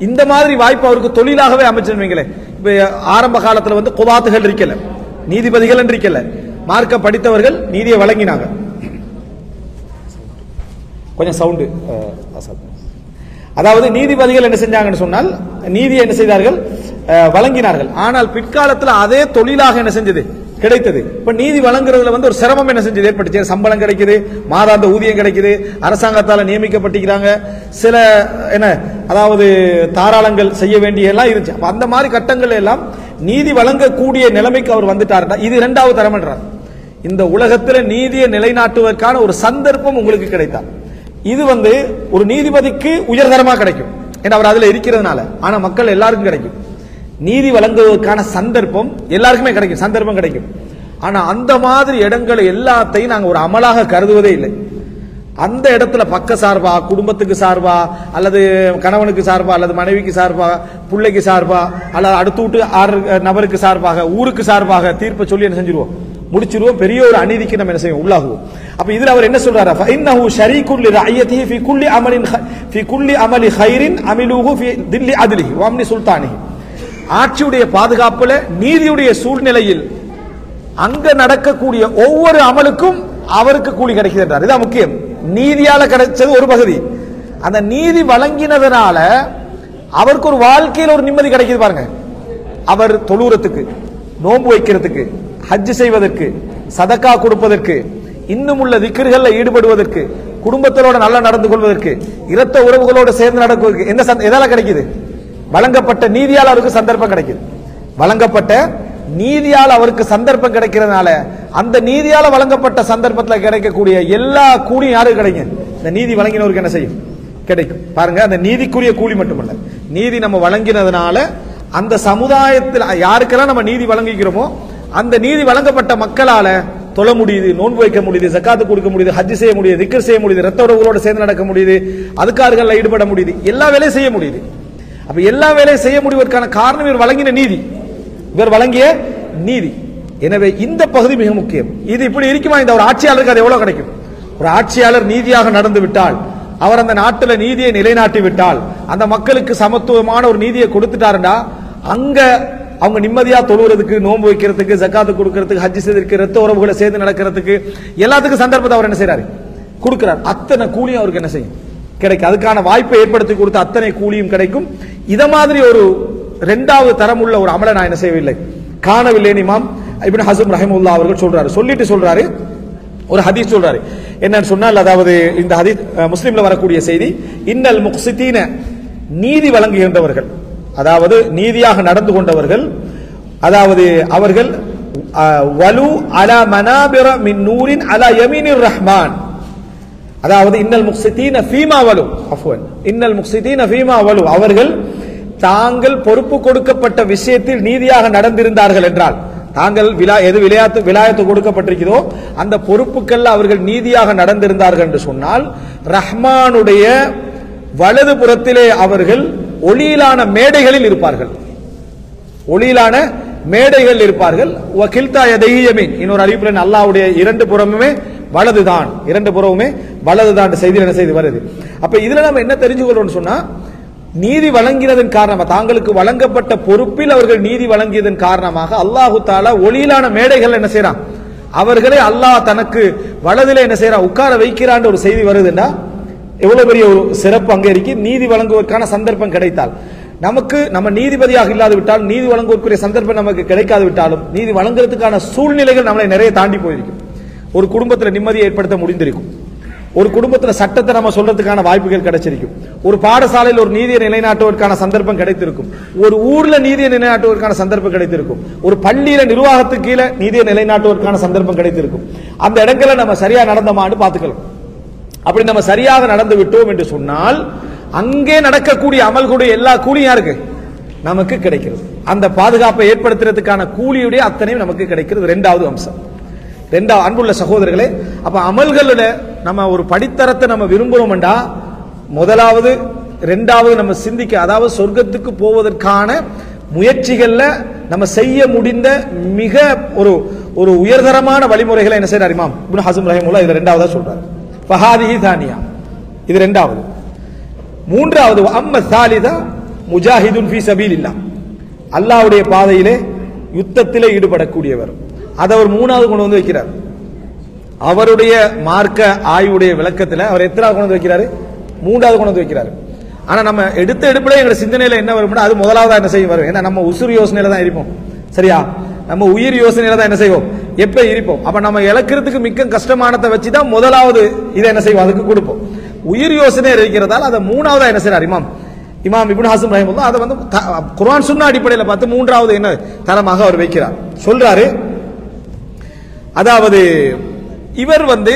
இந்த மாதிரி வாய்ப்பு அவருக்கு தொழிலாகவே அமைச்சிருவீங்களே. இப்ப ஆரம்ப காலத்துல வந்து குதாத்துகள் இருக்கல, நீதிபதிகள் இருக்கல, மார்க்க படித்தவர்கள் நீதியை வழங்கினாங்க. கொஞ்சம் சவுண்டு. அதாவது நீதிபதிகள் என்ன செஞ்சாங்கன்னு சொன்னால் நீதியை என்ன செய்தார்கள், வழங்கினார்கள். ஆனால் பிற்காலத்தில் அதே தொழிலாக என்ன செஞ்சது, கிடைத்தது. இப்ப நீதி வழங்குறதுல ஒரு சிரமம் என்ன செஞ்சது ஏற்பட்டுச்சு. சம்பளம் கிடைக்குது, மாதாந்த ஊதியம் கிடைக்குது, அரசாங்கத்தால நியமிக்கப்பட்டிருக்கிறாங்க, சில என்ன அதாவது தாராளங்கள் செய்ய வேண்டிய எல்லாம் இருந்துச்சு. அப்ப அந்த மாதிரி கட்டங்கள் எல்லாம் நீதி வழங்கக்கூடிய நிலைமைக்கு அவர் வந்துட்டாருன்னா இது இரண்டாவது தரம் என்றார். இந்த உலகத்தில் நீதியை நிலைநாட்டுவதற்கான ஒரு சந்தர்ப்பம் உங்களுக்கு கிடைத்தார். இது ஒரு நீதிபதிக்கு உயர்தரமா கிடைக்கும், ஏன்னா அவர் அதுல இருக்கிறதுனால. ஆனா மக்கள் எல்லாருக்கும் கிடைக்கும். நீதி வழங்குவதற்கான சந்தர்ப்பம் எல்லாருக்குமே கிடைக்கும், சந்தர்ப்பம் கிடைக்கும். ஆனா அந்த மாதிரி இடங்களை எல்லாத்தையும் நாங்க ஒரு அமலாக கருதுவதே இல்லை. அந்த இடத்துல பக்க சார்பா, குடும்பத்துக்கு சார்பா, அல்லது கணவனுக்கு சார்பா, அல்லது மனைவிக்கு சார்பா, பிள்ளைக்கு சார்பா, அல்லது அடுத்து விட்டு 6 நபருக்கு சார்பாக, ஊருக்கு சார்பாக தீர்ப்பை சொல்லி என்ன செஞ்சிருவோம், முடிச்சிருவோம். பெரிய ஒரு அநீதிக்கு நம்ம என்ன செய்வோம், உள்ளாகுவோம். அப்ப இதுல அவர் என்ன சொல்றாரு, ஃபஇன்னஹு ஷரீக்குன் லிரஅய்யதிஹி ஃபீ குல்லி அமலின் ஃபீ குல்லி அமலி கைரின் அமிலுஹு ஃபீ தில்லி அத்லிஹி வ அம்னி சுல்தானிஹி. ஆட்சியுடைய பாதுகாப்புல, நீதியுடைய சூழ்நிலையில் அங்க நடக்கக்கூடிய ஒவ்வொரு அமலுக்கும் அவருக்கு கூலி கிடைக்குது என்றார். இதுதான் முக்கியம். நீதியால கிடைச்சது ஒரு பகுதி, அந்த நீதி வழங்கினதனால அவருக்கு ஒரு வாழ்க்கையில் ஒரு நிம்மதி கிடைக்குது பாருங்க. அவர் தொழுறதுக்கு, நோன்பு வைக்கிறதுக்கு, ஹஜ் செய்வதற்கு, சதக்கா கொடுப்பதற்கு, இன்னும் உள்ள திக்ர்கள்ல ஈடுபடுவதற்கு, குடும்பத்தோட நல்லா நடந்து கொள்வதற்கு, இரத்த உறவுகளோடு சேர்ந்து நடக்குவதற்கு எதால கிடைக்குது, வழங்கப்பட்ட நீதியால் அவருக்கு சந்தர்ப்பம் கிடைக்குது. வழங்கப்பட்ட நீதியால் அவருக்கு சந்தர்ப்பம் கிடைக்கிறதுனால அந்த நீதியால வழங்கப்பட்ட சந்தர்ப்பத்தில் கிடைக்கக்கூடிய எல்லா கூலியும் யாருக்கு கிடைக்கும், இந்த நீதி வழங்கினவருக்கு என்ன செய்யும், கிடைக்கும். பாருங்க, அந்த நீதிக்குரிய கூலி மட்டுமல்ல, நீதி நம்ம வழங்கினதுனால அந்த சமுதாயத்தில் யாருக்கெல்லாம் நம்ம நீதி வழங்கிக்கிறோமோ அந்த நீதி வழங்கப்பட்ட மக்களால தொழ முடியுது, நோன்பு வைக்க முடியுது, ஜக்காத்து கொடுக்க முடியுது, ஹஜ் செய்ய முடியுது, திக்ர் செய்ய முடியுது, ரத்த உறவுகளோடு சேர்ந்து நடக்க முடியுது, அதுக்கார்கள்ல ஈடுபட முடியுது, எல்லா வேலையும் செய்ய முடியுது. அப்ப எல்லா வேலையும் செய்ய முடிவதற்கான காரணம் இவர் வழங்கின நீதி, இவர் வழங்கிய நீதி. எனவே இந்த பகுதி மிக முக்கியம். இது இப்படி இருக்குமா, இந்த ஒரு ஆட்சியாளருக்கு அது எவ்வளவு கிடைக்கும்? ஒரு ஆட்சியாளர் நீதியாக நடந்து விட்டால், அவர் அந்த நாட்டில் நீதியை நிலைநாட்டி விட்டால், அந்த மக்களுக்கு சமத்துவமான ஒரு நீதியை கொடுத்துட்டாருண்டா, அங்க அவங்க நிம்மதியா தொழுவதற்கு, நோன்பு வைக்கிறதுக்கு, ஜக்காத்து கொடுக்கிறதுக்கு, ஹஜ் செய்வதற்கு, ரத்த உறவுகளை சேர்ந்து நடக்கிறதுக்கு எல்லாத்துக்கும் சந்தர்ப்பத்தை அவர் என்ன செய்யறாரு, கொடுக்கிறார். அத்தனை கூலியும் அவருக்கு என்ன செய்யும், கிடைக்கும். அதுக்கான வாய்ப்பை ஏற்படுத்தி கொடுத்த அத்தனை கூலியும் கிடைக்கும். இத மாதிரி ஒரு இரண்டாவது தரம் உள்ள ஒரு அமலை நான் என்ன செய்யவில்லை, காணவில்லை. இமாம் இப்னு ஹஸம் ரஹிமஹுல்லாஹ் அவர்கள் சொல்றாரு. சொல்லிட்டு சொல்றாரு, ஒரு ஹதீஸ் சொல்றாரு. என்னன்னு சொன்னால், அதாவது இந்த ஹதீஸ் முஸ்லிம்ல வரக்கூடிய செய்தி, இன்னல் முக்ஸிதீன, நீதி வழங்குகின்றவர்கள், அதாவது நீதியாக நடந்து கொண்டவர்கள், அதாவது அவர்கள் வலு அலா மனாபிர மின் நூரின் அலா யமீனிர் ரஹ்மான், அதாவது இன்னல் முக்ஸிதீன ஃபீமா வலு, அஃப்வன் இன்னல் முக்ஸிதீன ஃபீமா வலு, அவர்கள் தாங்கள் பொறுப்பு கொடுக்கப்பட்ட விஷயத்தில் நீதியாக நடந்திருந்தார்கள் என்றால், தாங்கள் எது விலாயத்து கொடுக்கப்பட்டிருக்கிறதோ அந்த பொறுப்புக்கள்ல அவர்கள் நீதியாக நடந்திருந்தார்கள் என்று சொன்னால், ரஹ்மானுடைய வலது புறத்திலே அவர்கள் ஒளியிலான மேடைகளில் இருப்பார்கள், ஒளியிலான மேடைகள் இருப்பார்கள். வகில்தா யதைஹி யமீன், இன்னொரு அறிவிப்பில் அல்லாஹ்வுடைய இரண்டு புறமுமே வலதுதான், இரண்டு புறமுமே வலதுதான் செய்தி என்ன செய்து வருது. அப்ப இதுல நம்ம என்ன தெரிஞ்சுக்கொள்றோம்னு சொன்னா, நீதி வழங்கினதன் காரணமாக, தாங்களுக்கு வழங்கப்பட்ட பொறுப்பில் அவர்கள் நீதி வழங்கியதன் காரணமாக அல்லாஹு தாலா ஒளியிலான மேடைகள் என்ன செய்யறான், அவர்களே அல்லாஹ் தனக்கு வலதிலே என்ன செய்யறான், உட்கார வைக்கிறான் ஒரு செய்தி வருதுன்னா எவ்வளவு பெரிய ஒரு சிறப்பு அங்கே இருக்கு. நீதி வழங்குவதற்கான சந்தர்ப்பம் கிடைத்தால், நமக்கு நம்ம நீதிபதியாக இல்லாது விட்டால், நீதி வழங்குவதற்குரிய சந்தர்ப்பம் நமக்கு கிடைக்காது விட்டாலும், நீதி வழங்குறதுக்கான சூழ்நிலைகள் நம்மளை நிறைய தாண்டி போயிருக்கும். ஒரு குடும்பத்தில் நிம்மதியை ஏற்படுத்த முடிந்திருக்கும், ஒரு குடும்பத்தில் சட்டத்தை நம்ம சொல்றதுக்கான வாய்ப்புகள் கிடைச்சிருக்கும், ஒரு பாடசாலையில் ஒரு நீதியை நிலைநாட்டுவதற்கான சந்தர்ப்பம் கிடைத்திருக்கும், ஒரு ஊர்ல நீதியை நிலைநாட்டுவதற்கான சந்தர்ப்பம் கிடைத்திருக்கும், ஒரு பள்ளியில நிர்வாகத்துக்கு கீழே நீதியை நிலைநாட்டுவதற்கான சந்தர்ப்பம் கிடைத்திருக்கும். அந்த இடங்களை நம்ம சரியா நடந்தோமான்னு பார்த்துக்கலாம். அப்படி நம்ம சரியாக நடந்து விட்டோம் என்று சொன்னால், அங்கே நடக்கக்கூடிய அமல்களுடைய எல்லா கூலியும் யாருக்கு, நமக்கு கிடைக்கிறது. அந்த பாதுகாப்பை ஏற்படுத்துறதுக்கான கூலியுடைய அத்தனையும் நமக்கு கிடைக்கிறது. இரண்டாவது அம்சம். ரெண்டாவது, அன்புள்ள சகோதரர்களே, அப்ப அமல்களோட நம்ம ஒரு படித்தரத்தை நம்ம விரும்புறோம்டா, முதலாவது ரெண்டாவது நம்ம சிந்திக்க, அதாவது சொர்க்கத்துக்கு போவதற்கான முயற்சிகள்ல நம்ம செய்ய முடிந்த மிக ஒரு உயர்தரமான வழிமுறைகளை என்ன செய்யறார் இமாம் இப்னு ஹஸம் ரஹிமஹுல்லாஹ் இது ரெண்டாவதா சொல்றாரு. ஃபஹாதிஹி தானியா, இது ரெண்டாவது. மூன்றாவது, அம்ம சாலிதா முஜாஹிதுன் ஃபீ சபீலில்லாஹ், அல்லாஹ்வுடைய பாதையிலே யுத்தத்திலே ஈடுபடக்கூடியவர். அதை அவர் மூணாவது கொண்டு வந்து வைக்கிறார். அவருடைய மார்க்க ஆய்வுடைய விளக்கத்தில் அவர் எத்தனாவது கொண்டு வந்து வைக்கிறாரு, மூன்றாவது கொண்டு வந்து வைக்கிறாரு. ஆனா நம்ம எடுத்த எடுப்பிலே எங்க சிந்தனையில என்ன வரும், அது முதலாவதா என்ன செய்ய வரும். ஏன்னா நம்ம உசுறு யோசனையில தான் இருப்போம், சரியா? நம்ம உயிர் யோசனையில தான் என்ன செய்வோம், எப்ப இருப்போம். அப்ப நம்ம இழக்கிறதுக்கு மிக்க கஷ்டமானதை வச்சுதான் முதலாவது இதை என்ன செய்வோம், அதுக்கு கொடுப்போம். உயிர் யோசனை இருக்கிறதால அதை மூணாவதா என்ன செய்யறார் இமாம் இப்னு ஹஸம் ரஹிமஹுல்லாஹ் அதை வந்து குர்ஆன் சுன்னா அடிப்படையில் பார்த்து மூன்றாவது என்ன தரமாக அவர் வைக்கிறார். சொல்றாரு, அதாவது இவர் வந்து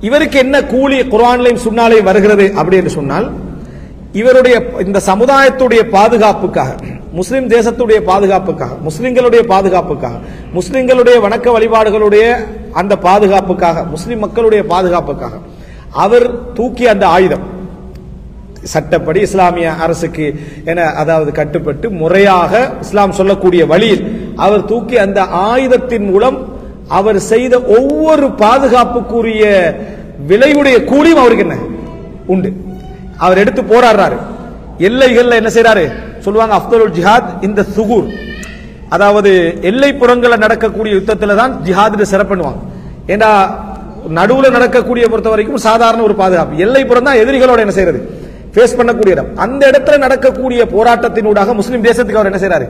இவருக்கு என்ன கூலி குர்ஆன்லையும் சுன்னாலையும் வருகிறது அப்படி என்று சொன்னால், இவருடைய இந்த சமுதாயத்துடைய பாதுகாப்புக்காக, முஸ்லிம் தேசத்துடைய பாதுகாப்புக்காக, முஸ்லிம்களுடைய பாதுகாப்புக்காக, முஸ்லிம்களுடைய வணக்க வழிபாடுகளுடைய அந்த பாதுகாப்புக்காக, முஸ்லிம் மக்களுடைய பாதுகாப்புக்காக அவர் தூக்கிய அந்த ஆயுதம் சட்டப்படி இஸ்லாமிய அரசுக்கு என அதாவது கட்டுப்பட்டு முறையாக இஸ்லாம் சொல்லக்கூடிய வழியில் அவர் தூக்கி அந்த ஆயுதத்தின் மூலம் அவர் செய்த ஒவ்வொரு பாதுகாப்புக்குரிய விளைவுடைய கூலியும் அவருக்கு என்ன உண்டு. அவர் எடுத்து போராடுறாரு. எல்லைகள்ல என்ன செய்யறாரு சொல்லுவாங்க, அஃதலுல் ஜிஹாத் இந்த சுகூர், அதாவது எல்லை புறங்களை நடக்கக்கூடிய யுத்தத்துல தான் ஜிஹாது சிறப்பு பண்ணுவாங்க. ஏன்னா நடுவுல நடக்கக்கூடிய பொறுத்த வரைக்கும் சாதாரண ஒரு பாதுகாப்பு, எல்லை புறம் தான் எதிரிகளோட என்ன செய்யறது ஃபேஸ் பண்ணக்கூடிய இடம். அந்த இடத்துல நடக்கக்கூடிய போராட்டத்தினூடாக முஸ்லிம் தேசத்துக்கு அவர் என்ன செய்யறாரு,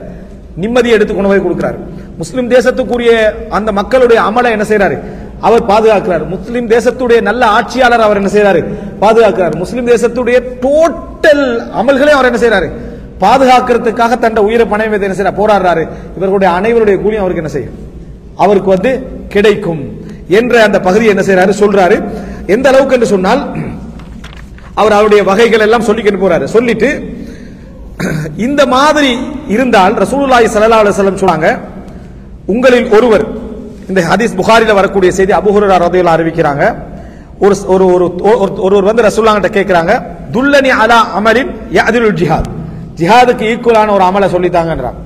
நிம்மதியை எடுத்து கொண்டு போய் கொடுக்கிறாரு. முஸ்லிம் தேசத்துக்குரிய அந்த மக்களுடைய அமலை என்ன செய்யறாரு, அவர் பாதுகாக்கிறார். முஸ்லிம் தேசத்துடைய நல்ல ஆட்சியாளர் அவர் என்ன செய்யறாரு, பாதுகாக்கிறார். முஸ்லிம் தேசத்துடைய டோட்டல் அமல்களை அவர் என்ன செய்யறாரு, பாதுகாக்கிறதுக்காக தன் உயிரை பணயம் வைத்து என்ன செய்யறாரு, போராடுறாரு. இவர்களுடைய அனைவருடைய கூலியும் அவருக்கு என்ன செய்யும், அவருக்கு வந்து கிடைக்கும் என்ற அந்த பகுதியை என்ன செய்யறாரு சொல்றாரு. எந்த அளவுக்கு என்று சொன்னால், அவர் அவருடைய வகைகள் எல்லாம் சொல்லிக்கிட்டு போறாரு. சொல்லிட்டு இந்த மாதிரி இருந்தால் ரசூலுல்லாஹி ஸல்லல்லாஹு அலைஹி வஸல்லம் சொன்னாங்க, உங்களில் ஒருவர், இந்த ஹதீஸ் புகாரில வரக்கூடிய செய்தி, அபூ ஹுரைரா ரலியல்லாஹு அறிவிக்கிறாங்க, ஒருவர் வந்து ரசூலுல்லாஹ் கிட்ட கேக்குறாங்க, துல்லனி அலா அமலின் யஅதிலுல் ஜிஹாத், ஜிஹாதுக்கு ஈக்குவலான ஒரு அமலை சொல்லித்தாங்கன்றாங்க.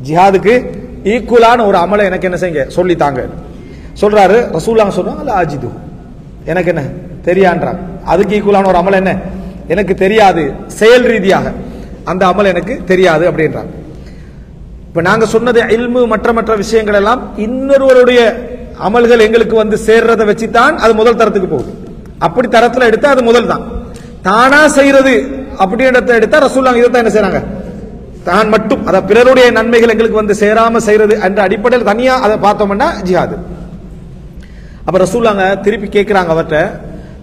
ஜிஹாதுக்கு ஈக்குவலான ஒரு அமலை எனக்கு என்ன செய்யுங்க சொல்லித்தாங்க சொல்றாரு. ரசூலுல்லாஹ் சொல்றாங்க, லா அஜிது, எனக்கு என்ன தெரியான்றாங்க. அதுக்கு ஈக்குவலான ஒரு அமல் என்ன எனக்கு தெரியாது, செயல் ரீதியாக அந்த அமல் எனக்கு தெரியாது அப்படின்றாங்க. இப்ப நாங்க சொன்னது இல்மு மற்ற விஷயங்கள் எல்லாம் இன்னொருவருடைய அமல்கள் எங்களுக்கு வந்து சேர்றதை வச்சுதான் அது முதல் தரத்துக்கு போகுது. அப்படி தரத்துல எடுத்தா அது முதல் தான். தானா செய்யறது அப்படின்றத எடுத்தா ரசூலுல்லாஹ் இதைத்தான் என்ன செய்றாங்க, தான் மட்டும் அத பிறருடைய நன்மைகள் எங்களுக்கு வந்து சேராம செய்யறது என்ற அடிப்படையில் தனியா அதை பார்த்தோம்னா ஜிஹாது. அப்ப ரசூலுல்லாஹ் திருப்பி கேட்கிறாங்க அவர்கிட்ட,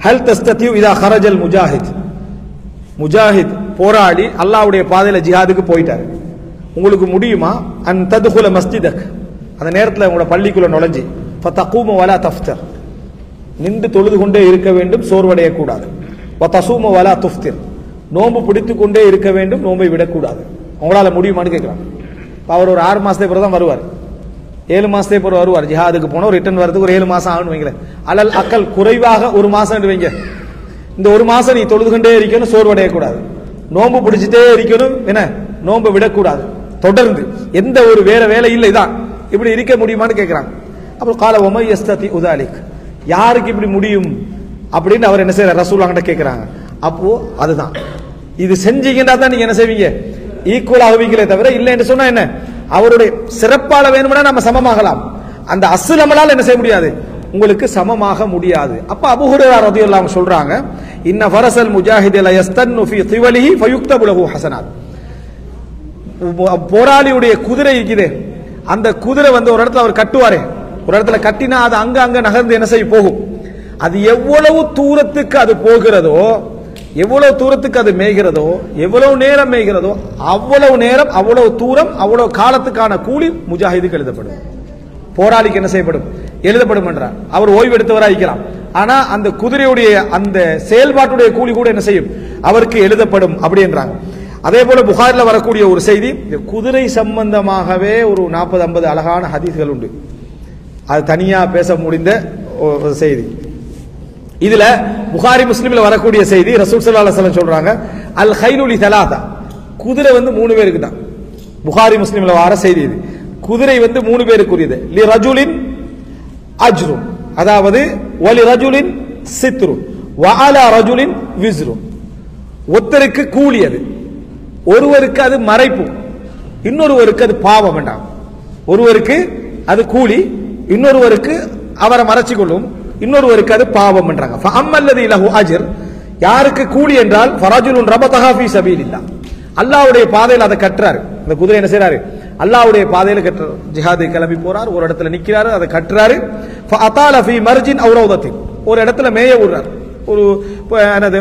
ஹல் தஸ்ததியு இதா ஹரஜல் முஜாஹித், முஜாஹித் போராடி அல்லாஹ்வுடைய பாதையில ஜிஹாதுக்கு போயிட்டாரு, உங்களுக்கு முடியுமா, அன் ததுகுல மஸ்ஜிதக், அந்த நேரத்தில் உங்களோட பள்ளிக்குள்ள நுழைஞ்சி, ஃபதகூமு வலா தஃப்தர், நின்று தொழுது கொண்டே இருக்க வேண்டும், சோர்வடைய கூடாது, வதசூமு வலா துஃப்திர், நோன்பு பிடித்துக் கொண்டே இருக்க வேண்டும், நோன்பை விடக்கூடாது, உங்களால முடியுமான்னு கேட்கிறாங்க. அவர் ஒரு 6 மாசத்துக்கு பிறகு தான் வருவார், 7 மாசத்துக்கு பிறகு வருவார். ஜிஹாதுக்கு போனோம், ரிட்டர்ன் வரதுக்கு ஒரு 7 மாசம் ஆகுன்னு வைங்களேன். அலல் அக்கல் குறைவாக 1 மாசம் வைங்க. இந்த 1 மாசம் நீ தொழுது கொண்டே இருக்கணும், சோர்வடைய கூடாது, நோன்பு பிடிச்சிட்டே இருக்கணும், என்ன நோன்பு விடக்கூடாது, தொடர்ந்து எந்த ஒரு வேற வேலை இல்லை தான், இப்படி இருக்க முடியுமான்னு கேட்கிறாங்க. அப்புறம் கால ஒமை யஸ்ததி உதாலிக், யாருக்கு இப்படி முடியும் அப்படின்னு அவர் என்ன செய்யறார், ரசூலுல்லாஹ் கிட்ட கேட்கிறாங்க. அப்போ அதுதான், இது செஞ்சீங்கன்னா தான் நீங்க என்ன செய்வீங்க, ஈக்குவல் ஆகுவீங்களே தவிர இல்லை என்று சொன்னா என்ன, அவருடைய சிறப்பால வேணும்னா நம்ம சமமாகலாம், அந்த அஸ்ல் அமலால் என்ன செய்ய முடியாது, உங்களுக்கு சமமாக முடியாது. அப்ப அபூ ஹுரைரா ரலியல்லாஹு அன்ஹு சொல்றாங்க, இன்ன ஃபரஸல் முஜாஹித் லா யஸ்தன்னு ஃபீ திவலிஹி ஃபயுக்தபு லஹு ஹஸனாத், போராளியுடைய குதிரை இருக்குது, அந்த குதிரை வந்து ஒரு இடத்துல அவர் கட்டுவாரே, ஒரு இடத்துல கட்டினா அது அங்க நகர்ந்து என்ன செய்ய போகும், அது எவ்வளவு தூரத்துக்கு அது போகிறதோ, எவ்வளவு தூரத்துக்கு அது மேய்கிறதோ, எவ்வளவு நேரம் மேய்கிறதோ, அவ்வளவு நேரம் அவ்வளவு தூரம் அவ்வளவு காலத்துக்கான கூலி முஜாஹிதுக்கு எழுதப்படும், போராளிக்கு என்ன செய்யப்படும், எழுதப்படும் என்றார். அவர் ஓய்வு எடுத்தவராயிருக்கலாம், ஆனா அந்த குதிரையுடைய அந்த செயல்பாட்டுடைய கூலி கூட என்ன செய்யும், அவருக்கு எழுதப்படும் அப்படி என்றாங்க. அதே போல புகாரில வரக்கூடிய ஒரு செய்தி, குதிரை சம்பந்தமாகவே ஒரு 40-50 அழகான ஹதீஸ்கள் உண்டு, அது தனியா பேச முடிந்த ஒரு செய்தி. இதுல புகாரி முஸ்லிம்ல வரக்கூடிய செய்தி, ரசூல் ஸல்லல்லாஹு அலைஹி வஸல்லம் சொல்றாங்க, அல் கைலு லி தலாதா, குதிரை வந்து 3 பேருக்கு தான். புகாரி முஸ்லிம்ல வர செய்தி இது, குதிரை வந்து 3 பேருக்குரியது. லி ரஜுலின் அஜ்ருன், அதாவது வலி ரஜுலின் சித்ருன் வ அலா ரஜுலின் விஸ்ருன், ஒருத்தருக்கு கூலி, அது ஒருவருக்கு அது மறைப்பு, இன்னொருவருக்கு அது பாவம் வேண்டாம். ஒருவருக்கு அது கூலி, இன்னொருவருக்கு அவரை மறைச்சு கொள்ளும், இன்னொருவருக்கு அது பாவம் என்றாங்க. ஃபஅம்மல்லதி லஹு அஜ்ர், யாருக்கு கூலி என்றால் ஃபரஜுலுன் ரபதஹா ஃபீ சபீலில்லாஹ், அல்லாஹ்வுடைய பாதையில் அதை கட்டுறாரு, அந்த குதிரை என்ன செய்றாரு, அல்லாஹ்வுடைய பாதையில கட்டுறாரு. ஜிஹாது கிளம்பி போறார், ஒரு இடத்துல நிக்கிறாரு, அதை கட்டுறாரு. ஃபஅதால ஃபீ மர்ஜின் அவ் ரௌதத்தின், ஒரு இடத்துல மேய விடுறார்.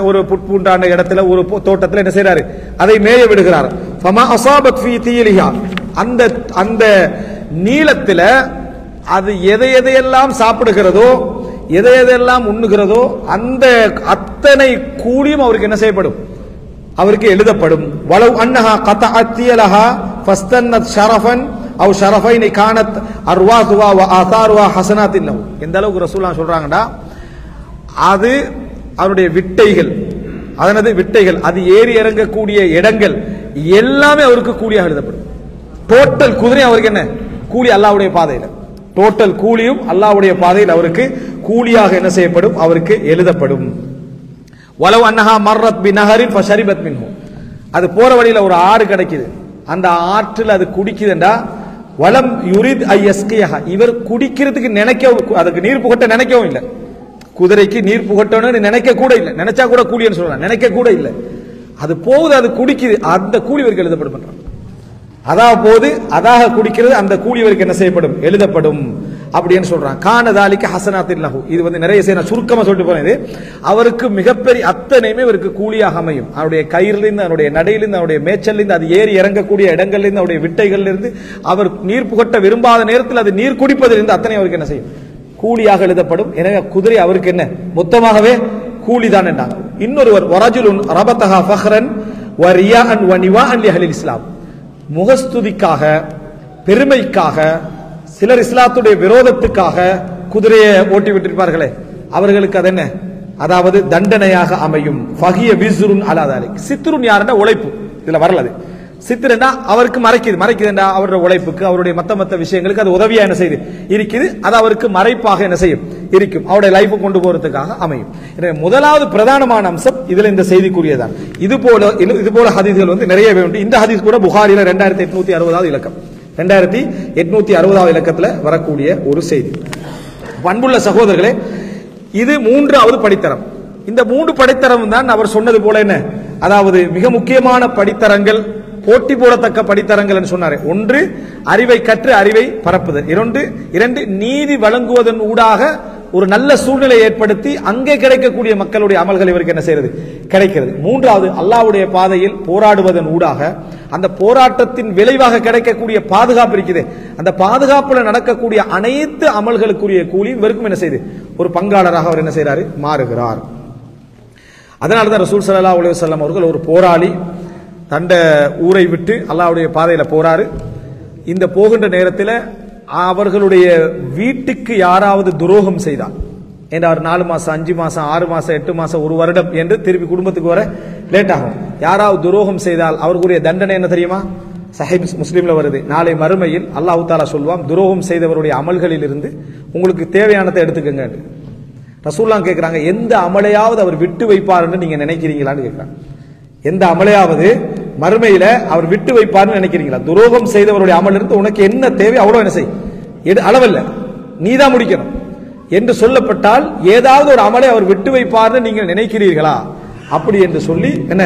ஒரு புட்பூண்டான இடத்துல, ஒரு தோட்டத்துல என்ன செய்யறாரு, அதை மேய விடுகிறார். ஃபமா அஸாபத் ஃபீ தீலிஹா, அந்த நீளத்துல அது எதையெல்லாம் சாப்பிடுகிறதோ, எதையெல்லாம் உண்ணுகிறதோ, அந்த அத்தனை கூலியும் அவருக்கு என்ன செய்யப்படும், அவருக்கு எழுதப்படும். வலவ் அன்னஹா கதஅத் தீலஹா ஃபஸ்தன்னத் ஷரஃபன் அவ் ஷரஃபைனி கானத் அர்வாஹுவா வ ஆதாருவா ஹஸனாத்தின் லஹு. எந்த அளவுக்கு ரசூலுல்லாஹ் சொல்றாங்கடா, அது அவருடைய விட்டைகள், அதனது விட்டைகள், அது ஏறி இறங்கக்கூடிய இடங்கள் எல்லாமே அவருக்கு கூலியாக எழுதப்படும். டோட்டல் குதிரை அவருக்கு என்ன கூலி, அல்லாஹ்வுடைய பாதையில் டோட்டல் கூலியும் அல்லாஹ்வுடைய பாதையில் அவருக்கு கூலியாக என்ன செய்யப்படும், அவருக்கு எழுதப்படும். வலவ் அன்னஹா மர்ரத் பினஹரின் ஃபஷரிபத் மின்ஹு, அது போற வழியில ஒரு ஆறு கிடைக்குது, அந்த ஆற்றில் அது குடிக்குதுண்டா, வலம் யுரித் ஐயஸ்கியஹா, இவர் குடிக்கிறதுக்கு நினைக்கவும், அதுக்கு நீர் புகட்ட நினைக்கவும் இல்லை, குதிரைக்கு நீர் புகட்டணும்னு நினைக்க கூட இல்லை, நினைச்சா கூட கூலின்னு சொல்றாங்க, நினைக்க கூட இல்லை, அது போகுது, அது குடிக்குது, அந்த கூலி இவருக்கு எழுதப்படும். அதாக குடிக்கிறது, அந்த கூலி இவருக்கு என்ன செய்யப்படும், எழுதப்படும் அப்படின்னு சொல்றாங்க. கானதாலிக்கு ஹசனாத்தின் லஹு, இது வந்து நிறைய நான் சுருக்கமா சொல்லிட்டு போனது, அவருக்கு மிகப்பெரிய அத்தனையுமே இவருக்கு கூலியாக அமையும். அவருடைய கயிறிலிருந்து, அவருடைய நடையிலிருந்து, அவருடைய மேய்ச்சலிருந்து, அது ஏறி இறங்கக்கூடிய இடங்கள்லிருந்து, அவருடைய விட்டைகளிலிருந்து, அவர் நீர் புகட்ட விரும்பாத நேரத்தில் அது நீர் குடிப்பதிலிருந்து அத்தனை அவருக்கு என்ன செய்யும், கூலியாக எழுதப்படும். எனவே குதிரை அவருக்கு என்ன மொத்தமாகவே கூலிதான் என்றாங்க. இன்னொருவர் வரஜுலுன் ரபதஹா ஃபஹ்ரன் வ ரியாஅன் வ நிவாஅன் லிஅஹ்லில் இஸ்லாம், முகஸ்துதிக்காக, பெருமைக்காக, சிலர் இஸ்லாத்துடைய விரோதத்துக்காக குதிரையை ஓட்டி விட்டிருப்பார்களே, அவர்களுக்கு அது என்ன, அதாவது தண்டனையாக அமையும். ஃபஹிய விஸ்ருன் அலா தாலிக், சித்ருன் யாருன்னா உழைப்பு, இதுல வரலது. சித்திரண்டா அவருக்கு மறைக்குதுண்டா அவருடைய உழைப்புக்கு, அவருடைய மத்த விஷயங்களுக்கு அது உதவியா என்ன செய்யுது இருக்குது, அது அவருக்கு மறைப்பாக என்ன செய்யும் இருக்கும், அவருடைய லைஃப் கொண்டு போறதுக்காக அமையும். எனவே முதலாவது பிரதானமான அம்சம் இதுல இந்த செய்திக்குரியதான். இது போல ஹதீஸ்கள் வந்து நிறைய வேண்டும். இந்த ஹதீஸ் கூட புகாரில 2860வது இலக்கம், 2860வது இலக்கத்துல வரக்கூடிய ஒரு செய்தி. பண்புள்ள சகோதரர்களே, இது மூன்றாவது படித்தரம். இந்த மூன்று படித்தரம் தான் அவர் சொன்னது போல என்ன, அதாவது மிக முக்கியமான படித்தரங்கள், போட்டி போடத்தக்க படித்தரங்கள் என்று சொன்னார். ஒன்று அறிவை கற்று அறிவை பரப்புதல், இரண்டு நீதி வழங்குவதன் ஊடாக ஒரு நல்ல சூழ்நிலை ஏற்படுத்தி அங்கே கிடைக்கக்கூடிய மக்களுடைய அமல்கள் இவருக்கு என்ன செய்யறது, கிடைக்கிறது. மூன்றாவது அல்லாஹ்வுடைய பாதையில் போராடுவதன் ஊடாக அந்த போராட்டத்தின் விளைவாக கிடைக்கக்கூடிய பாதுகாப்பு இருக்குது, அந்த பாதுகாப்புல நடக்கக்கூடிய அனைத்து அமல்களுக்குரிய கூலி இவருக்கும் என்ன செய்யுது, ஒரு பங்காளராக அவர் என்ன செய்யறாரு, மாறுகிறார். அதனாலதான் ரசூல் ஸல்லல்லாஹு அலைஹி வஸல்லம் அவர்கள் ஒரு போராளி தண்ட ஊரை விட்டு அல்லாஹ்வுடைய பாதையில போறாரு. இந்த போகின்ற நேரத்தில் அவர்களுடைய வீட்டுக்கு யாராவது துரோகம் செய்தால், என்றார் 4 மாசம் 5 மாசம் 6 மாசம் 8 மாசம் 1 வருடம் என்று திருப்பி குடும்பத்துக்கு வர லேட் ஆகும். யாராவது துரோகம் செய்தால் அவர்களுடைய தண்டனை என்ன தெரியுமா, சஹீஹ் முஸ்லிம்ல வருது, நாளை மறுமையில் அல்லாஹ் தஆலா சொல்வான், துரோகம் செய்தவருடைய அமல்களில் இருந்து உங்களுக்கு தேவையானதை எடுத்துக்கங்க. ரசூலுல்லாஹ் கேட்கிறாங்க, எந்த அமலையாவது அவர் விட்டு வைப்பார்னு நீங்க நினைக்கிறீங்களான்னு கேட்கிறாங்க. எந்த அமலையாவது மறுமையில அவர் விட்டு வைப்பார்னு நினைக்கிறீங்களா? துரோகம் செய்தவருடைய அமல் இருந்து உனக்கு என்ன தேவை அவ்வளவு என்ன செய், அளவல்ல, நீதான் முடிக்கணும் என்று சொல்லப்பட்டால் ஏதாவது ஒரு அமலை அவர் விட்டு வைப்பார்னு நீங்கள் நினைக்கிறீர்களா அப்படி என்று சொல்லி என்ன,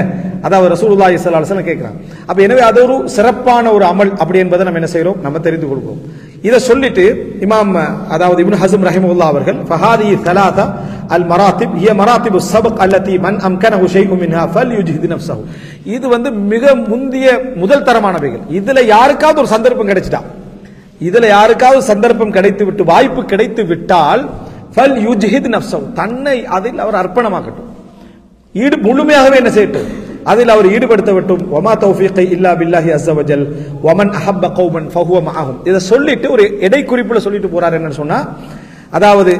அதாவது ரசூலுல்லாஹி ஸல்லல்லாஹு அலைஹி வஸல்லம் கேட்கிறாங்க. அப்ப எனவே அது ஒரு சிறப்பான ஒரு அமல் அப்படி என்பதை நம்ம என்ன செய்யறோம், நம்ம தெரிந்து கொள்கிறோம். இதை சொல்லிட்டு இமாம் அதாவது இப்னு ஹஸ்ம் ரஹிமஹுல்லாஹ் அவர்கள் ஃபஹாதிஹி ஸலாஸா அல் மராத்திப் ஹிய மராத்திபு ஸபக் அல்லதி மன் அம்கனஹு ஷைஉன் மின்ஹா ஃபல்யுஜ்ஹித் நஃப்ஸஹு, இது வந்து மிக முந்திய முதல் தரமானவைகள். இதுல யாருக்காவது ஒரு சந்தர்ப்பம் கிடைச்சிட்டா, இதுல யாருக்காவது சந்தர்ப்பம் கிடைத்து விட்டு வாய்ப்பு கிடைத்து விட்டால் ஃபல்யுஜ்ஹித் நஃப்ஸஹு, தன்னை அதில் அவர் அர்ப்பணமாக்கட்டும், முழுமையாகவே என்ன செய்யட்டும், அதில் அவர் ஈடுபடுத்த விட்டும். வமா தௌஃபீகி இல்லா பில்லாஹி அஸ்ஸ வஜல் வமன் அஹப்ப கௌமன் ஃபஹுவ மஅஹும். இதை சொல்லிட்டு ஒரு இடை குறிப்புல சொல்லிட்டு போறாரு. என்னன்னு சொன்னா, அதாவது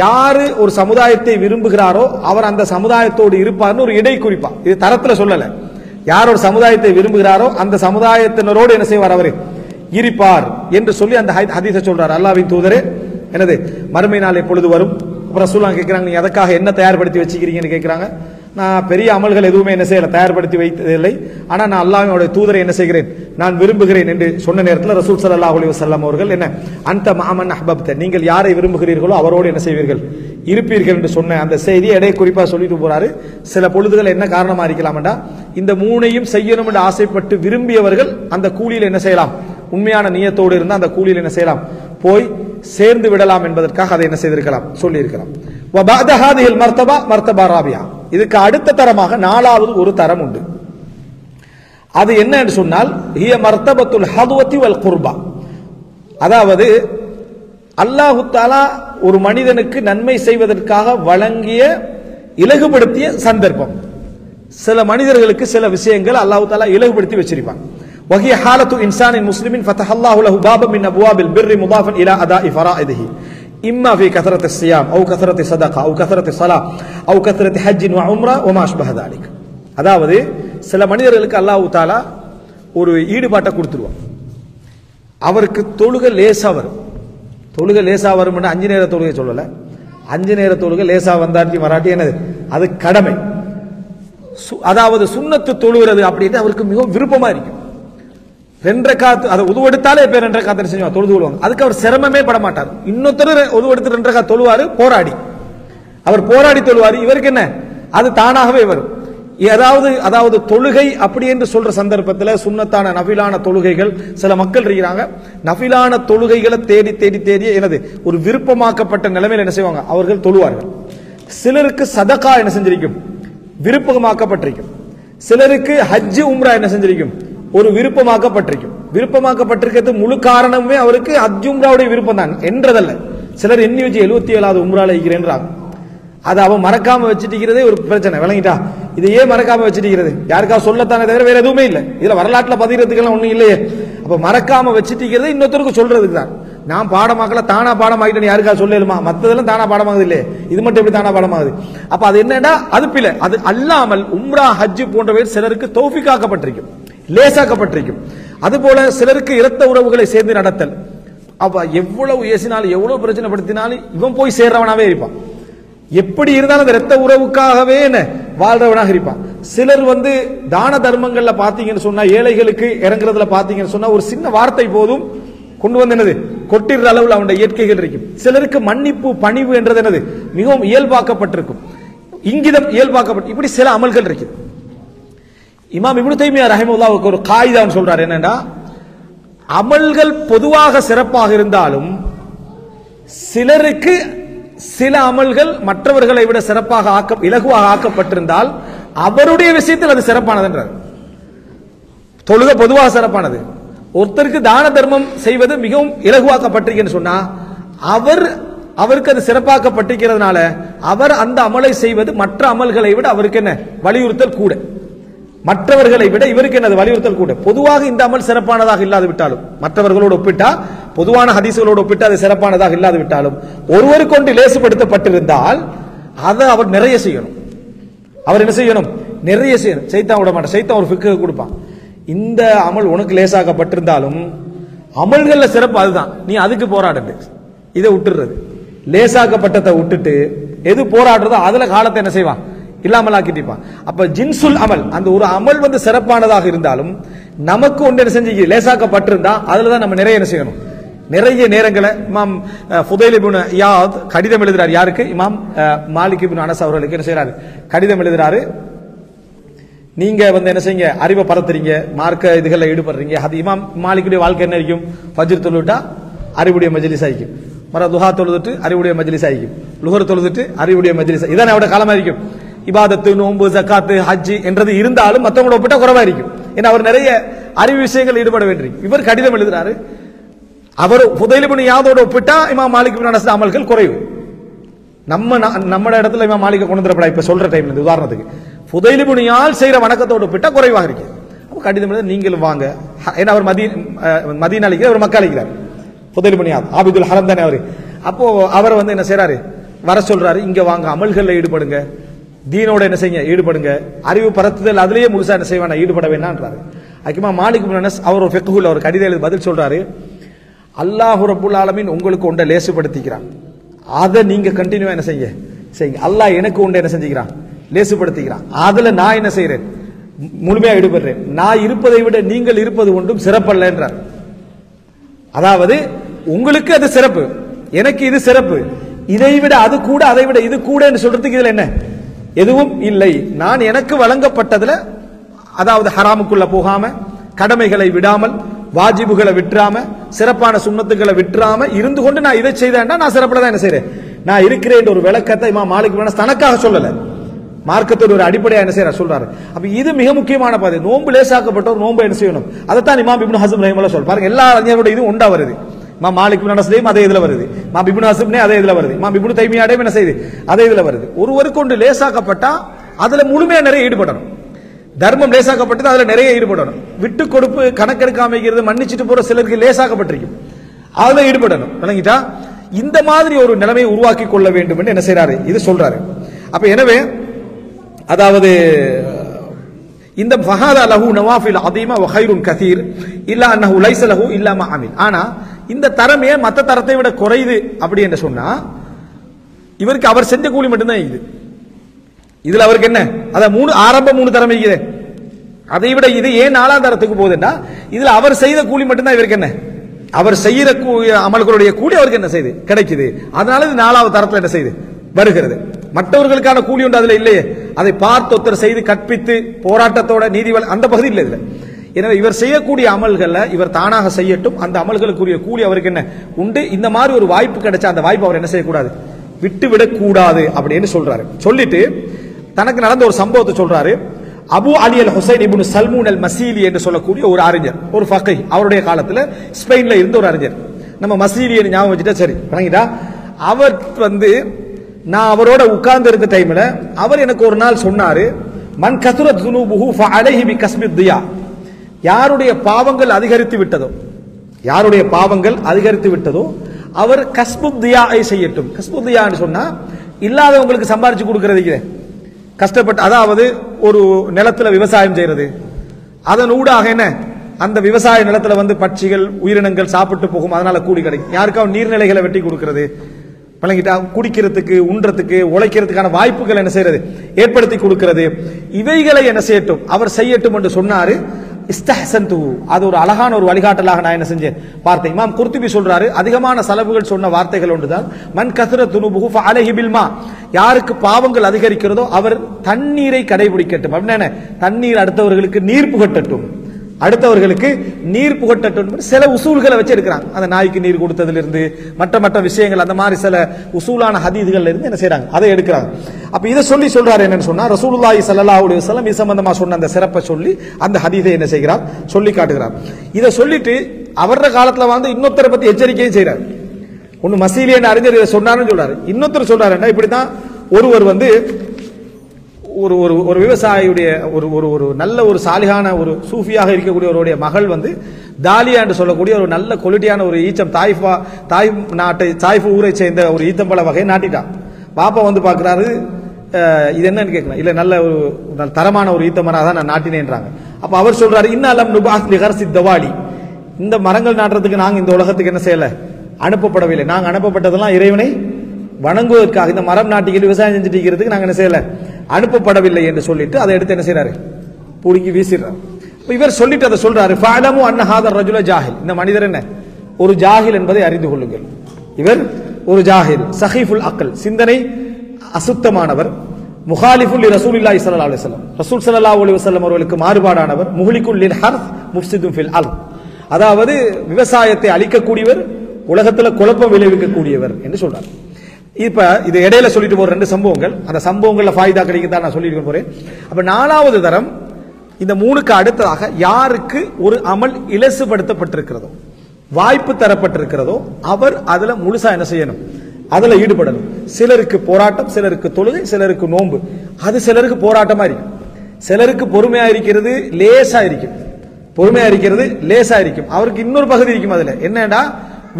யாரு ஒரு சமுதாயத்தை விரும்புகிறாரோ அவர் அந்த சமுதாயத்தோடு இருப்பார்னு ஒரு இடை குறிப்பா, இது தரத்துல சொல்லல. யார் ஒரு சமுதாயத்தை விரும்புகிறாரோ அந்த சமுதாயத்தினரோடு என்ன செய்வார், அவர் இருப்பார் என்று சொல்லி அந்த ஹதீஸை சொல்றார். அல்லாஹ்வின் தூதரே, என்னது மறுமை நாள் எப்பொழுது வரும்? ரசூலுல்லாஹ் கேட்கிறாங்க, நீங்க அதற்காக என்ன தயார்படுத்தி வச்சுக்கிறீங்கன்னு கேட்கிறாங்க. நான் பெரிய அமல்கள் எதுவுமே என்ன செய்யல, தயார்படுத்தி வைத்ததில்லை, ஆனா நான் அல்லாஹ்வுடைய தூதரை என்ன செய்கிறேன், நான் விரும்புகிறேன் என்று சொன்ன நேரத்தில் ரசூல் ஸல்லல்லாஹு அலைஹி வஸல்லம் அவர்கள் என்ன, அந்த மஅமன் அஹ்பப்த, நீங்கள் யாரை விரும்புகிறீர்களோ அவரோடு என்ன செய்வீர்கள், இருப்பீர்கள் என்று சொன்ன அந்த செய்தியை இடை குறிப்பா சொல்லிட்டு போறாரு. சில பொழுதுகள் என்ன காரணமா இருக்கலாம்டா, இந்த மூணையும் செய்யணும் என்று ஆசைப்பட்டு விரும்பியவர்கள் அந்த கூலியில் என்ன செய்யலாம், உண்மையான நியத்தோடு இருந்தால் அந்த கூலியில் என்ன செய்யலாம், போய் சேர்ந்து விடலாம் என்பதற்காக அதை என்ன செய்திருக்கலாம், சொல்லி இருக்கலாம். இதுக்கு அடுத்த தரமாக 4வது ஒரு தரம் உண்டு. அது என்ன என்று சொன்னால் ஹிய மர்தபத்துல் ஹதுவத்தி வல் குர்பா. அதாவது அல்லாஹு தஆலா ஒரு மனிதனுக்கு நன்மை செய்வதற்காக வழங்கிய இலகுபடுத்திய சந்தர்ப்பம். சில மனிதர்களுக்கு சில விஷயங்கள் அல்லாஹு தஆலா இலகுபடுத்தி வச்சிருப்பான். وهي حالة إنسان مسلم فتح الله له بابا من أبواب البر مضافا إلى أداء فرائضه إما في كثرة الصيام أو كثرة صدقة أو كثرة صلاة أو كثرة حج وعمرة وما أشبه ذلك. அதாவது சில மனிதர்களுக்கு அல்லாஹ் தஆலா ஒரு ஈடுபாட்டை கொடுத்துருவான். அவருக்கு தொழுகை லேசா வரும். தொழுகை லேசா வரும் 5 நேர தொழுகை சொல்லல. 5 நேர தொழுகை லேசா வந்தாட்டி வராட்டி என்னது, அது கடமை. அதாவது சுன்னத்து தொழுகிறது அப்படின்னு அவருக்கு மிகவும் விருப்பமா இருக்கும். 2 ரக்காத் அதை உதுவெடுத்தாலே இப்ப 2 ரக்காத் செஞ்சு தொழுது கொள்வாங்க. அதுக்கு அவர் சிரமமே பட மாட்டார். இன்னொருத்தர் உதுவெடுத்து 2 ரக்காத் தொழுவாரு, போராடி அவர் போராடி தொழுவாரு. இவருக்கு என்ன, அது தானாகவே வரும். அதாவது தொழுகை அப்படி என்று சொல்ற சந்தர்ப்பத்தில் சுன்னத்தான நஃபிலான தொழுகைகள் சில மக்கள் இருக்கிறாங்க. நஃபிலான தொழுகைகளை தேடி தேடி தேடி என்னது ஒரு விருப்பமாக்கப்பட்ட நிலைமையில் என்ன செய்வாங்க, அவர்கள் தொழுவார்கள். சிலருக்கு சதகா என்ன செஞ்சிருக்கும், விருப்பமாக்கப்பட்டிருக்கும். சிலருக்கு ஹஜ் உம்ரா என்ன செஞ்சிருக்கும், ஒரு விருப்பமாக்கப்பட்டிருக்கும். விருப்பமாக்கப்பட்டிருக்கிறது முழு காரணமே அவருக்கு ஹஜ் உம்ராவுடைய விருப்பம் தான் என்றதல்ல. சிலர் எண்ணி வச்சு 77வது உம்ரால இருக்கிறேன்றாங்க. அது அவன் மறக்காம வச்சுட்டிருக்கிறதே ஒரு பிரச்சனை, விளங்கிட்டா? இதை ஏன் மறக்காம வச்சுட்டிருக்கிறது, யாருக்கா சொல்லத்தானே தவிர வேற எதுவுமே இல்லை. இதுல வரலாற்றுல பதிகிறதுக்கெல்லாம் ஒண்ணும் இல்லையே. அப்ப மறக்காம வச்சுட்டிருக்கிறது இன்னொருத்தருக்கு சொல்றதுக்கு தான். நான் பாடமாக்கல, தானா பாடமாக்கிட்டேன்னு யாருக்கா சொல்லலுமா? மத்ததெல்லாம் தானா பாடமாகுது இல்லையே, இது மட்டும் எப்படி தானா பாடமாகுது? அப்ப அது என்னன்னா அது பிள்ளை. அது அல்லாமல் உம்ரா ஹஜ் போன்றவை சிலருக்கு தௌஃபீக்காக்கப்பட்டிருக்கும், லேசாக்கப்பட்டிருக்கும். அதுபோல சிலருக்கு இரத்த உறவுகளை சேர்ந்து நடத்தல். அப்ப எவ்வளவு ஏசினாலும் எவ்வளவு பிரச்சனை படுத்தினாலும் இவன் போய் சேர்றவனாவே இருப்பான். எப்படி இருந்தாலும் அந்த இரத்த உறவுக்காகவே என்ன வாழ்றவனாக இருப்பான். சிலர் தான தர்மங்கள்ல பாத்தீங்கன்னு சொன்னா, ஏழைகளுக்கு இறங்குறதுல பாத்தீங்கன்னு சொன்னா ஒரு சின்ன வார்த்தை போதும் கொண்டு என்னது கொட்டிடுற அளவில் அவனுடைய இயற்கைகள் இருக்கும். சிலருக்கு மன்னிப்பு பணிவு என்றது என்னது மிகவும் இயல்பாக்கப்பட்டிருக்கும், இங்கிதம் இயல்பாக்கப்பட்டு இப்படி சில அமல்கள் இருக்கு. இமாம் இப்னு தைமியா ரஹிமஹுல்லாஹ் ஒரு காயிதான் சொல்றாரு, என்னன்னா அமல்கள் பொதுவாக சிறப்பாக இருந்தாலும் சிலருக்கு சில அமல்கள் மற்றவர்களை விட சிறப்பாக இலகுவாக ஆக்கப்பட்டிருந்தால் அவருடைய விஷயத்தில் அது சிறப்பானது என்றார். தொழுகை பொதுவாக சிறப்பானது. ஒருத்தருக்கு தான தர்மம் செய்வது மிகவும் இலகுவாக்கப்பட்டிருக்குன்னு சொன்னா அவருக்கு அது சிறப்பாக்கப்பட்டிருக்கிறதுனால அவர் அந்த அமலை செய்வது மற்ற அமல்களை விட அவருக்கு என்ன வலியுறுத்தல் கூட, மற்றவர்களை விட இவருக்கு என்னது வலியுறுத்தல் கூட. பொதுவாக இந்த அமல் சிறப்பானதாக இல்லாது விட்டாலும், மற்றவர்களோடு ஒப்பிட்டா பொதுவான ஹதீஸ்களோடு ஒப்பிட்டு அது சிறப்பானதாக இல்லாது விட்டாலும் ஒருவருக்கு கொண்டு லேசுபடுத்தப்பட்டிருந்தால் அதை அவர் நிறைய செய்யணும். அவர் என்ன செய்யணும், நிறைய செய்யணும். சைத்தான் விட மாட்டான். சைத்தான் ஒரு ஃபிக்ஹ் கொடுப்பான், இந்த அமல் உனக்கு லேசாக்கப்பட்டிருந்தாலும் அமல்கள்ல சிறப்பு அதுதான், நீ அதுக்கு போராடுது, இதை விட்டுறது. லேசாக்கப்பட்டதை விட்டுட்டு எது போராடுறதோ அதுல காலத்தை என்ன செய்வான், இல்லாமல் ஆக்கிட்டிருப்பான். அப்ப ஜின்சுல் அமல், அந்த ஒரு அமல் சிறப்பானதாக இருந்தாலும் நமக்கு ஒன்று என்ன செஞ்சு லேசாக்கப்பட்டிருந்தா அதுலதான் நம்ம நிறைய என்ன செய்யணும், நிறைய நேரங்களை. இமாம் ஃபுதைல் இப்னு இயாத் கடிதம் எழுதுறாரு. யாருக்கு? இமாம் மாலிக் இப்னு அனஸ் அவர்களுக்கு என்ன செய்யறாரு, கடிதம் எழுதுறாரு. நீங்க என்ன செய்யுங்க, அறிவை பரத்துறீங்க, மார்க்க இதுகளில் ஈடுபடுறீங்க. அது இமாம் மாலிக்குடைய வாழ்க்கை என்ன இருக்கும், ஃபஜ்ர் தொழுவிட்டா அறிவுடைய மஜ்லிஸ் ஆயிக்கும், மர துஹா தொழுதுட்டு அறிவுடைய மஜ்லிஸ் ஆயிக்கும், லுஹர் தொழுதுட்டு அறிவுடைய மஜ்லிஸ், இதான் அவருடைய காலமா இருக்கும். இபாதத்து, நோன்பு, ஜக்காத்து, ஹஜ்ஜி என்றது இருந்தாலும் மற்றவங்களோட ஒப்பிட்டா குறைவா இருக்கும். ஏன்னா அவர் நிறைய அறிவு விஷயங்கள் ஈடுபட வேண்டியிருக்கு. இவர் கடிதம் எழுதுறாரு. அவர் ஃபுதைல் இப்னு இயாதோட ஒப்பிட்டா இமாம் மாலிக் இப்னு அனஸ் அமல்கள் குறைவு. நம்ம இடத்துல இமாம் மாலிக் கொண்டு வரப்படா. இப்ப சொல்ற டைம்ல இந்த உதாரணத்துக்கு ஃபுதைல் இப்னு இயாத் செய்யற வணக்கத்தோட ஒப்பிட்டா குறைவாக இருக்கு. அப்ப கடிதம் எழுத நீங்களும் வாங்க. ஏன்னா அவர் மதீனா அளிக்கிறார், அவர் மக்கா அளிக்கிறார். ஃபுதைல் இப்னு இயாத் ஆபிதுல் ஹரம் தானே அவரு. அப்போ அவர் என்ன செய்யறாரு, வர சொல்றாரு, இங்க வாங்க, அமல்கள்ல ஈடுபடுங்க, தீனோட என்ன செய்யுங்க, ஈடுபடுங்க, அறிவு பரத்துதல் அதுலயே முழுசா என்ன செய்வானா, ஈடுபட வேண்டான்றாரு. அக்கிமா மாலிக் இப்னு அனஸ் அவர் ஒரு ஃபிக்ஹுல் அவர் கடிதம் எழுதி பதில் சொல்றாரு, அல்லாஹ் ரப்புல் ஆலமீன் உங்களுக்கு ஒன்றை லேசுபடுத்திக்கிறான், அதை நீங்க கண்டினியூவா என்ன செய்யுங்க. அல்லாஹ் எனக்கு ஒன்றை என்ன செஞ்சுக்கிறான், லேசுபடுத்திக்கிறான், அதுல நான் என்ன செய்யறேன், முழுமையா ஈடுபடுறேன். நான் இருப்பதை விட நீங்கள் இருப்பது ஒன்றும் சிறப்பல்ல என்றார். அதாவது உங்களுக்கு அது சிறப்பு, எனக்கு இது சிறப்பு, இதை விட அது கூட, அதை விட இது கூட என்று சொல்றதுக்கு இதுல என்ன எதுவும் இல்லை. நான் எனக்கு வழங்கப்பட்டதுல, அதாவது ஹராமுக்குள்ள போகாம, கடமைகளை விடாமல், வாஜிபுகளை விட்டுறாம சிறப்பான சுன்னத்துக்களை விட்டுறாம இருந்து கொண்டு நான் இதை செய்தேன்டா நான் சிறப்புல தான் என்ன செய்றேன் நான் இருக்கிறேன் ஒரு விளக்கத்தை இமாம் மாலிக் இப்னு அனஸ் தனக்காக சொல்லல, மார்க்கத்தோட ஒரு அடிப்படையா என்ன செய்யறார் சொல்றாரு. அப்ப இது மிக முக்கியமான பாதை. நோன்பு லேசாக்கப்பட்டவர் நோன்பு என்ன செய்யணும், அதைத்தான் இமாம் இப்னு ஹஸம் ரஹிமஹுல்லாஹ் சொல்றாரு. பாருங்க எல்லா அறிஞரோட இது ஒண்டா வருது. இமாம் மாலிக் இப்னு அனஸ்லயும் அதே இதுல வருது, இமாம் இப்னு ஹஸம்னே அதே இதுல வருது, இமாம் இப்னு தைமியாடையும் என்ன செய்யுது அதே இதுல வருது. ஒருவருக்கு ஒன்று லேசாக்கப்பட்டா அதுல முழுமையா நிறைய ஈடுபடணும். தர்மம் லேசாக்கப்பட்டது அதுல நிறைய ஈடுபடணும். விட்டு கொடுப்பு கணக்கெடுக்காம இருக்கிறது மன்னிச்சுட்டு போற சிலருக்கு லேசாக்கப்பட்டிருக்கும், அதுல ஈடுபடணும். விளங்கிட்டா? இந்த மாதிரி ஒரு நிலைமையை உருவாக்கி கொள்ள வேண்டும் என்று என்ன செய்யறாரு இது சொல்றாரு. அப்ப எனவே அதாவது இந்த ஃபஹாதா லஹு நவாஃபில் அதீமா வ கைருன் கதீர் இல்லா அன்னஹு லைஸ லஹு இல்லா மா அமில். ஆனா இந்த தரமே மத்த தரத்தை விட குறையுது அப்படி என்று சொன்னா இவருக்கு அவர் செஞ்ச கூலி மட்டும்தான் இது. இதுல அவருக்கு என்ன அத ஆரம்ப 3 தரம் இருக்குது, அதை விட இது ஏன் 4ஆம் தரத்துக்கு போகுதுன்னா இதுல அவர் செய்த கூலி மட்டும்தான் இவருக்கு என்ன, அவர் செய்யற அமல்களுடைய கூலி அவருக்கு என்ன செய்யுது கிடைக்குது. அதனால இது 4வது தரத்துல என்ன செய்யுது வருகிறது. மற்றவர்களுக்கான கூலி ஒன்று அதுல இல்லையே, அதை பார்த்து ஒருத்தர் செய்து கற்பித்து போராட்டத்தோட நீதி அந்த பகுதி இல்லை இதுல. எனவே இவர் செய்யக்கூடிய அமல்களை இவர் தானாக செய்யட்டும், அந்த அமல்களுக்குரிய கூலி அவருக்கு என்ன உண்டு. இந்த மாதிரி ஒரு வாய்ப்பு கிடைச்சா அந்த வாய்ப்பு அவர் என்ன செய்யக்கூடாது விட்டு விடக்கூடாது அப்படின்னு சொல்றாரு. சொல்லிட்டு தனக்கு நடந்த ஒரு சம்பவத்தை சொல்றாரு. அபு அலி அல் ஹுசைன் இப்னு சல்மூன் அல் மசீலி என்று சொல்லக்கூடிய ஒரு அறிஞர், ஒரு ஃபக்கீஹ், அவருடைய காலத்துல ஸ்பெயின்ல இருந்த ஒரு அறிஞர். நம்ம மசீலியை ஞாபகம் வச்சுட்டா சரி. வணங்கிட்டா? அவர் நான் அவரோட உட்கார்ந்து இருந்த டைம்ல அவர் எனக்கு ஒரு நாள் சொன்னாரு, மன் கசுரத் ஸுனூபுஹு ஃபஅலைஹி பிகஸ்பித் தியா. யாருடைய பாவங்கள் அதிகரித்து விட்டதோ, யாருடைய பாவங்கள் அதிகரித்து விட்டதோ அவர் கஸ்புத் தியாஐ செய்யட்டும். கஸ்புத் தியான்னு சொன்னா இல்லாதவங்களுக்கு சம்பாரிச்சு கொடுக்கறதுக்கு கஷ்டப்பட்டு, அதாவது ஒரு நிலத்துல விவசாயம் செய்யறது, அதன் ஊடாக என்ன அந்த விவசாய நிலத்துல வந்து பட்சிகள் உயிரினங்கள் சாப்பிட்டு போகும், அதனால கூலி கிடைக்கும். யாருக்காவது நீர்நிலைகளை வெட்டி கொடுக்கிறது, பழங்கிட்டா குடிக்கிறதுக்கு உண்றதுக்கு உழைக்கிறதுக்கான வாய்ப்புகள் என்ன செய்யறது ஏற்படுத்தி கொடுக்கிறது, இவைகளை என்ன செய்யட்டும் அவர் செய்யட்டும் என்று சொன்னாரு. இஸ்தஹ்சன்து, அது ஒரு அழகான ஒரு வழிகாட்டலாக நான் என்ன செஞ்சேன் பார்த்தேன். இமாம் குர்துபி சொல்றாரு, அதிகமான செலவுகள் சொன்ன வார்த்தைகள் ஒன்றுதான் மன் கஸரத் துனுபுஹு ஃபஅலைஹி பில்மா. யாருக்கு பாவங்கள் அதிகரிக்கிறதோ அவர் தண்ணீரை கடைபிடிக்கட்டும். அப்படின்னா தண்ணீர் அடுத்தவர்களுக்கு நீர் புகட்டட்டும், அடுத்தவர்களுக்கு நீர் புகட்டட்டும். சில உசூல்களை வச்சு எடுக்கிறாங்க. அந்த நாய்க்கு நீர் கொடுத்ததிலிருந்து மற்ற மற்ற விஷயங்கள், அந்த மாதிரி சில உசூலான ஹதீதுகள்ல இருந்து என்ன செய்யறாங்க அதை எடுக்கிறாங்க. அப்ப இதை சொல்றாரு என்னன்னு சொன்னா ரசூலுல்லாஹி ஸல்லல்லாஹு அலைஹி வஸல்லம் இது சம்பந்தமா சொன்ன அந்த சிறப்பை சொல்லி அந்த ஹதீஸை என்ன செய்கிறார் சொல்லி காட்டுகிறார். இதை சொல்லிட்டு அவர காலத்துல வந்து இன்னொருத்தரை பத்தி எச்சரிக்கையும் செய்யறாரு. ஒன்னு மசீலியன் அறிஞர் இதை சொன்னாருன்னு சொல்றாரு, இன்னொருத்தர் சொல்றாருன்னா இப்படித்தான் ஒருவர் வந்து ஒரு ஒரு விவசாயியுடைய ஒரு ஒரு நல்ல ஒரு சாலிகான ஒரு சூஃபியாக இருக்கக்கூடிய ஒருவருடைய மகள் வந்து தாலியா என்று சொல்லக்கூடிய ஒரு நல்ல குவாலிட்டியான ஒரு ஈச்சம் தாய்ஃப் ஊரை சேர்ந்த ஒரு ஈத்தம்பழ வகையை நாட்டிட்டான். பாப்பா வந்து பாக்குறாரு, இது என்னன்னு கேட்கலாம், இல்ல நல்ல ஒரு தரமான ஒரு ஈத்தமரா தான் நான் நாட்டினேன்றாங்க. அப்ப அவர் சொல்றாரு, இன்னலம் நுபாஸ் லிகர்சி தவாலி, இந்த மரங்கள் நாட்டுறதுக்கு நாங்க இந்த உலகத்துக்கு என்ன செய்யல அனுப்பப்படவில்லை, நாங்க அனுப்பப்பட்டதெல்லாம் இறைவனை வணங்குவதற்காக, இந்த மரம் நாட்டிகள் விவசாயம் செஞ்சுட்டு இருக்கிறதுக்கு நாங்க என்ன செய்யல அனுப்பப்படவில்லை என்று சொல்லிட்டு அதை எடுத்து என்ன செய்யறாரு புடுங்கி வீசிடுறாரு. இவர் சொல்லிட்டு அதை சொல்றாரு, ஃபஅலமு அன்ன ஹாதர் ரஜுல ஜாஹில், இந்த மனிதர் என்ன ஒரு ஜாஹில் என்பதை அறிந்து கொள்ளுங்கள். இவர் ஒரு ஜாஹில், சஹீஃபுல் அக்ல், சிந்தனை அசுத்தமானவர், முகாலிஃபுல் லி ரசூலில்லாஹி ஸல்லல்லாஹு அலைஹி வஸல்லம், ரசூல் ஸல்லல்லாஹு அலைஹி வஸல்லம் அவர்களுக்கு மாறுபாடானவர், முஹ்லிகுல் லில் ஹர்த் முஃப்ஸிதுன் ஃபில் அர்த், அதாவது விவசாயத்தை அழிக்கக்கூடியவர், உலகத்துல குழப்பம் விளைவிக்கக்கூடியவர் என்று சொல்றார். இப்ப இது இடையில சொல்லிட்டு போற 2 சம்பவங்கள், அந்த சம்பவங்கள்ல ஃபாயிதா கிடைக்கத்தான் நான் சொல்லிட்டு போறேன். அப்ப 4வது தரம் இந்த 3க்கு அடுத்ததாக யாருக்கு ஒரு அமல் இலசுபடுத்தப்பட்டிருக்கிறதோ, வாய்ப்பு தரப்பட்டிருக்கிறதோ அவர் அதுல முழுசா என்ன செய்யணும், அதுல ஈடுபடணும். சிலருக்கு போராட்டம், சிலருக்கு தொழுகை, சிலருக்கு நோன்பு. அது சிலருக்கு போராட்டமா இருக்கும், சிலருக்கு பொறுமையா இருக்கிறது லேசா இருக்கும், பொறுமையா இருக்கிறது லேசா இருக்கும். அவருக்கு இன்னொரு பகுதி இருக்கும், அதுல என்னடா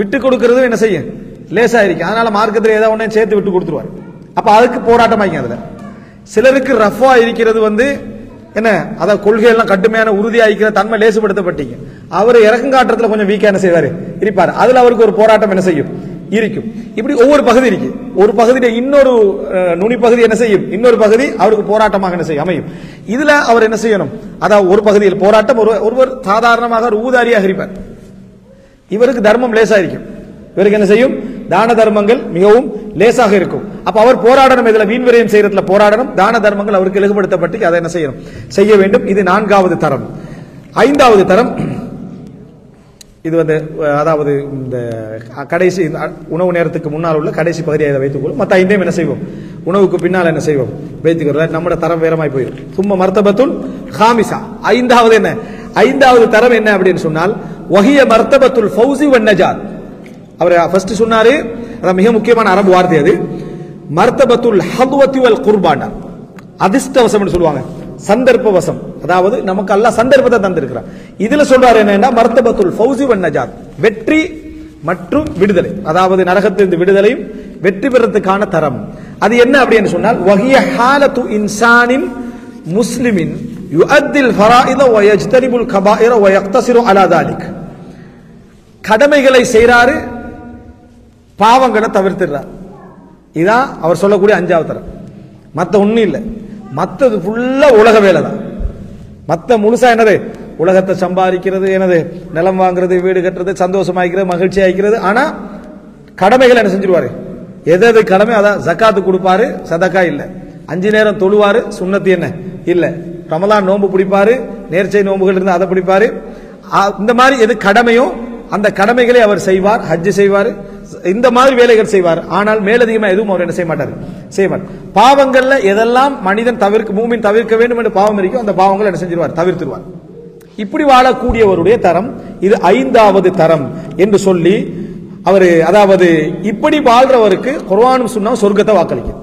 விட்டு கொடுக்கிறது என்ன செய்யும் லேசா இருக்கும். அதனால மார்க்கத்தில் ஏதாவது ஒன்றையும் சேர்த்து விட்டு கொடுத்துருவார். அப்ப அதுக்கு போராட்டமாக்கி. அதுல சிலருக்கு ரஃபா இருக்கிறது வந்து என்ன, அதாவது கொள்கையெல்லாம் கடுமையான உறுதியா இருக்கிற தன்மை லேசுபடுத்தப்பட்டீங்க, அவர் இறக்கங்காட்டுறதுல கொஞ்சம் வீக்கா என்ன செய்வாரு இருப்பார், அதுல அவருக்கு ஒரு போராட்டம் என்ன செய்யும் இருக்கும். இப்படி ஒவ்வொரு பகுதி இருக்கு. ஒரு பகுதியில இன்னொரு நுனி பகுதி என்ன செய்யும், இன்னொரு பகுதி அவருக்கு போராட்டமாக என்ன செய்யும் அமையும். இதுல அவர் என்ன செய்யணும், அதாவது ஒரு பகுதியில் போராட்டம், ஒருவர் சாதாரணமாக ஒரு ஊதாரியாக இருப்பார், இவருக்கு தர்மம் லேசா இருக்கும், இவருக்கு என்ன செய்யும் தான தர்மங்கள் மிகவும் லேசாக இருக்கும். அப்ப அவர் போராடணும், இதுல வீண் விரயம் செய்யறதுல போராடணும், தான தர்மங்கள் அவருக்கு இலகுபடுத்தப்பட்டு அதை என்ன செய்யணும் செய்ய வேண்டும். இது 4வது தரம். 5வது தரம் இது வந்து அதாவது இந்த கடைசி உணவு நேரத்துக்கு முன்னால் உள்ள கடைசி பகுதியை அதை வைத்துக்கொள்ளும். மற்ற ஐந்தையும் என்ன செய்வோம், உணவுக்கு பின்னால் என்ன செய்வோம் வைத்துக்கிறோம். நம்மட தரம் வேறமாய் போயிடும். சும்மா மர்த்தபத்துல் ஹாமிசா, ஐந்தாவது என்ன, ஐந்தாவது தரம் என்ன அப்படின்னு சொன்னால் வஹிய மர்த்தபத்துல் ஃபௌஸி வன் நஜாத். அவர் ஃபர்ஸ்ட் சொன்னாரு, அதான் மிக முக்கியமான அரபு வார்த்தை அது, மர்த்தபத்துல் ஹதுவத்தி வல் குர்பான், அதிர்ஷ்டவசம் சொல்லுவாங்க, சந்தர்ப்பவசம். அதாவது நமக்கு அல்லாஹ் சந்தர்ப்பத்தை தந்திருக்கிறார். இதுல சொல்றாரு என்னன்னா மர்த்தபத்துல் ஃபௌஸி வன் நஜாத், வெற்றி மற்றும் விடுதலை, அதாவது நரகத்திலிருந்து விடுதலையும் வெற்றி பெறத்துக்கான தரம். அது என்ன அப்படின்னு சொன்னால் வஹிய ஹாலத்து இன்சானின் முஸ்லிமின் யுஅத்தில் ஃபராயித வ யஜ்தனிபுல் கபாயிர வ யக்தஸிரு அலா தாலிக். கடமைகளை செய்றாரு, பாவங்களை தவிர்த்துறார். இதான் அவர் சொல்லக்கூடிய அஞ்சாவது தரம். மற்ற ஒண்ணும் இல்லை, மற்றது ஃபுல்லா உலக வேலை தான். மற்ற முழுசா என்னது, உலகத்தை சம்பாதிக்கிறது, என்னது நிலம் வாங்குறது, வீடு கட்டுறது, சந்தோஷமாக்கிறது, மகிழ்ச்சி ஆகிக்கிறது. ஆனா கடமைகள் என்ன செஞ்சிருவாரு, எது கடமை அதான் ஜக்காத்து கொடுப்பாரு, சதக்கா இல்ல. 5 நேரம் தொழுவாரு, சுன்னத்து என்ன இல்ல. ரமலான் நோன்பு பிடிப்பாரு, நேர்ச்சை நோன்புகள் இருந்து அதை பிடிப்பாரு. இந்த மாதிரி எது கடமையோ அந்த கடமைகளை அவர் செய்வார், ஹஜ் செய்வார், இந்த மாதிரி வேலைகள் செய்வார். ஆனால் மேலதிகமா எதுவும் அவர் என்ன செய்ய மாட்டார், செய்ய மாட்டார். பாவங்கள்ல எதெல்லாம் மனிதன் மூமின் தவிர்க்க வேண்டும் என்று பாவம் இருக்கோ அந்த பாவங்கள் என்ன செஞ்சிருவார், தவிர்த்துருவார். இப்படி வாழக்கூடியவருடைய தரம் இது 5வது தரம் என்று சொல்லி அவரு, அதாவது இப்படி வாழ்றவருக்கு குர்ஆனும் சுன்னத்தும் சொர்க்கத்தை வாக்களிக்கும்.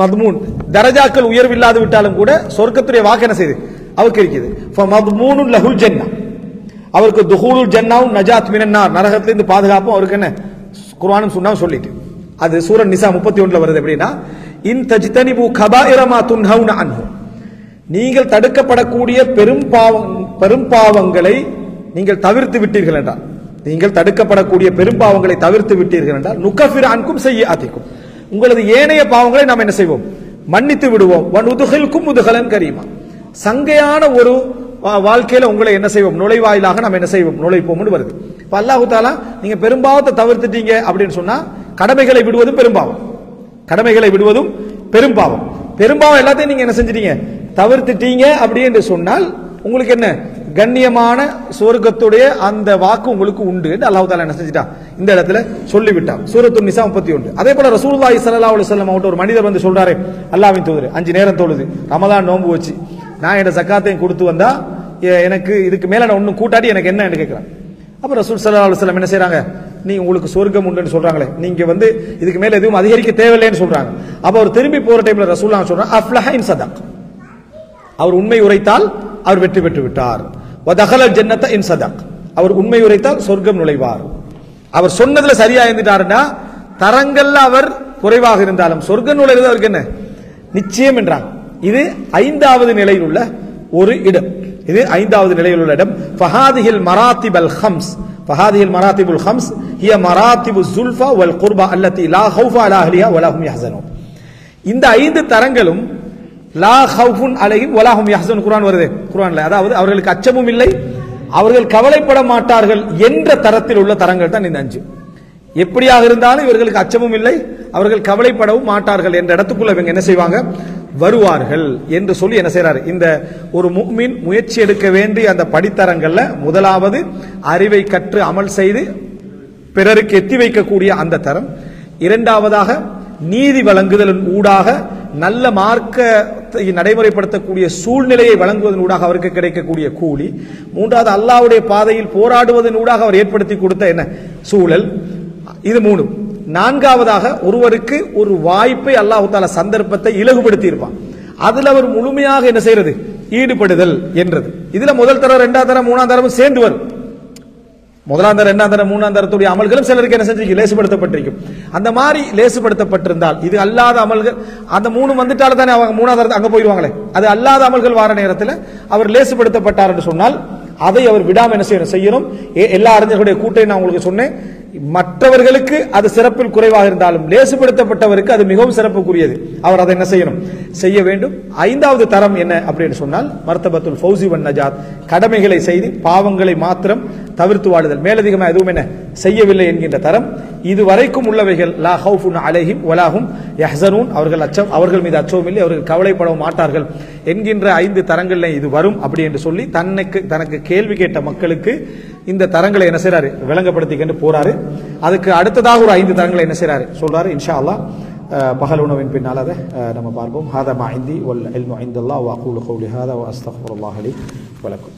மத்மூன் தரஜாக்கள் உயர்வில்லாது விட்டாலும் கூட சொர்க்கத்துடைய வாக்கு என்ன செய்யுது, அவருக்கு இருக்குது. மத்மூனுல் லஹுல் ஜன்னah, அவருக்கு துஹூலுல் ஜன்னாவும் நஜாத் மினன் நார், நரகத்திலிருந்து பாதுகாப்பும் அவருக்கு என்ன குர்ஆனும் சுன்னத்தும் சொல்லிட்டு. அது சூரா நிசா 31ல வருது. எப்படின்னா இன் தஜ்தனிபு கபாயிர மா துன்ஹவுன அன்ஹு, நீங்கள் தடுக்கப்படக்கூடிய பெரும் பாவங்களை நீங்கள் தவிர்த்து விட்டீர்கள் என்றால், நீங்கள் தடுக்கப்படக்கூடிய பெரும் பாவங்களை தவிர்த்து விட்டீர்கள் என்றால் நுகஃபிர் அன்கும் ஸய்யிஆத்திக்கும், உங்களது ஏனைய பாவங்களை நாம் என்ன செய்வோம், மன்னித்து விடுவோம். வனுதுகில்கும் முதுகலன் கரீமா, சங்கையான ஒரு வாழ்க்கையில உங்களை என்ன செய்வோம், நுழைவாயிலாக நாம் என்ன செய்வோம், நுழைப்போம்னு வருது. இப்ப அல்லாஹ் தஆலா நீங்க பெரும்பாவத்தை தவிர்த்துட்டீங்க அப்படின்னு சொன்னா கடமைகளை விடுவதும் பெரும்பாவம், கடமைகளை விடுவதும் பெரும்பாவம். பெரும்பாவம் எல்லாத்தையும் நீங்க என்ன செஞ்சிட்டீங்க, தவிர்த்துட்டீங்க அப்படி என்று சொன்னால் உங்களுக்கு என்ன கண்ணியமான சொர்க்கத்துடைய அந்த வாக்கு உங்களுக்கு உண்டு என்று அல்லாஹ் தஆலா என்ன செஞ்சிட்டான், இந்த இடத்துல சொல்லிவிட்டான். சூரத்துன் நிசா 31. அதே போல ரசூலுல்லாஹி ஸல்லல்லாஹு அலைஹி வஸல்லம் அவர்கள் ஒரு மனிதர் வந்து சொல்றாரு, அல்லாஹ்வின் தூதரே 5 நேரம் தொழுது, ரமலான் நோன்பு வச்சு, நான் என்னோட ஜக்காத்தையும் கொடுத்து வந்தா எனக்கு இதுக்கு மேல நான் ஒன்னும் கூட்டாடி எனக்கு என்ன என்று கேட்கிறான். அப்ப ரசூல் ஸல்லல்லாஹு அலைஹி வஸல்லம் என்ன செய்றாங்க, நீ உங்களுக்கு சொர்க்கம் உண்டுன்னு சொல்றாங்களே, நீங்க வந்து இதுக்கு மேல எதுவும் அதிகரிக்க தேவையில்லைன்னு சொல்றாங்க. அப்ப அவர் திரும்பி போற டைம்ல ரசூலுல்லாஹ் சொல்றாங்க, அஃப்லஹ இன் சதக், அவர் உண்மை உரைத்தால் அவர் வெற்றி பெற்று விட்டார். வதகலல் ஜன்னத இன் சதக், அவர் உண்மை உரைத்தால் சொர்க்கம் நுழைவார். அவர் சொன்னதுல சரியா இருந்துட்டாருன்னா தரங்கள்ல அவர் குறைவாக இருந்தாலும் சொர்க்கம் நுழைவது அவருக்கு என்ன நிச்சயம் என்றாங்க. இது 5வது நிலையில் உள்ள ஒரு இடம், இது 5வது நிலையில் உள்ள இடம். ஃபஹாதிஹில் மராத்திபல் ஹம்ஸ், ஃபஹாதிஹில் மராத்திபுல் ஹம்ஸ் ஹிய மராத்திபுஸ் ஸுல்ஃபா வல் குர்பா அல்லதி லா ஹௌஃப அலா அஹ்லிஹா வலா ஹும் யஹ்ஸனூன். இந்த 5 தரங்களும் லா ஹவுஃபுன் அலைஹிம் வலா ஹும் யஹ்ஸனூன் குர்ஆன் வருது, குர்ஆன்ல. அதாவது அவர்களுக்கு அச்சமும் இல்லை, அவர்கள் கவலைப்பட மாட்டார்கள் என்ற தரத்தில் உள்ள தரங்கள் தான் இந்த 5. எப்படியாக இருந்தாலும் இவர்களுக்கு அச்சமும் இல்லை, அவர்கள் கவலைப்படவும் மாட்டார்கள் என்ற இடத்துக்குள்ள இவங்க என்ன செய்வாங்க, வருவார்கள் என்று சொல்லி என்ன செய்றாரு, இந்த ஒரு முஃமின் முயற்சி எடுக்க வேண்டிய அந்த படித்தரங்கள்ல முதலாவது அறிவை கற்று அமல் செய்து பிறருக்கு எத்தி வைக்கக்கூடிய அந்த தரம். 2வதாக நீதி வழங்குதலின் ஊடாக நல்ல மார்க்கத்தை நடைமுறைப்படுத்தக்கூடிய சூழ்நிலையை வழங்குவதன் ஊடாக அவருக்கு கிடைக்கக்கூடிய கூலி. 3வது அல்லாஹ்வுடைய பாதையில் போராடுவதன் ஊடாக அவர் ஏற்படுத்தி கொடுத்த என்ன சூழல், இது 3. 4வதாக ஒருவருக்கு ஒரு வாய்ப்பை அல்லாஹ் தஆலா சந்தர்ப்பத்தை இலகுபடுத்தி இருப்பான், அதுல அவர் முழுமையாக என்ன செய்யறது, ஈடுபடுதல் என்றது. இதுல முதல் தரம் 2வது தரம் 3வது தரம் சேர்ந்து வரும். 1வது தரம் 2வது தரம் 3வது தரத்துடைய அமல்களும் சிலருக்கு என்ன செஞ்சு லேசுபடுத்தப்பட்டிருக்கும். அந்த மாதிரி லேசுபடுத்தப்பட்டிருந்தால் இது அல்லாத அமல்கள், அந்த 3 வந்துட்டால தானே அவங்க 3வது தரத்து அங்க போயிடுவாங்களே, அது அல்லாத அமல்கள் வார நேரத்தில் அவர் லேசுபடுத்தப்பட்டார் என்று சொன்னால் அதை அவர் விடாம என்ன செய்யணும். எல்லா அறிஞர்களுடைய கூட்டை நான் உங்களுக்கு சொன்னேன், மற்றவர்களுக்கு அது சிறப்பில் குறைவாக இருந்தாலும் லேசுபடுத்தப்பட்டவருக்கு அது மிகவும் சிறப்புக்குரியது, அவர் அதை என்ன செய்யணும், செய்ய வேண்டும். 5வது தரம் என்ன அப்படின்னு சொன்னால் மர்த்தபத்துல் ஃபௌஸி வன் நஜாத், கடமைகளை செய்து பாவங்களை மாத்திரம் தவிர்த்து வாழுதல், மேலதிகமாக எதுவும் என்ன செய்யவில்லை என்கின்ற தரம். இதுவரைக்கும் உள்ளவைகள் லா ஹவுஃபுன் அலைஹிம் வலா ஹும் யஹ்ஸனூன், அவர்கள் மீது அச்சமும் இல்லை, அவர்கள் கவலைப்படவும் மாட்டார்கள் என்கின்ற 5 தரங்கள்ல இது வரும். அப்படி என்று சொல்லி தனக்கு கேள்வி கேட்ட மக்களுக்கு இந்த தரங்களை என்ன செய்றாரு விளங்கப்படுத்திக்கிட்டு போறாரு. அதுக்கு அடுத்ததாக ஒரு 5 தரங்களை என்ன செய்றாரு சொல்றாரு. இன்ஷா அல்லாஹ் பகல் உணவின் பின்னால் அதை நம்ம பார்ப்போம். ஹாதா மா இந்தி வல் இல்மு இந்தல்லாஹ் வ அகூலு கௌலி ஹாதா வ அஸ்தக்ஃபிருல்லாஹ் லி வ லக்கும்.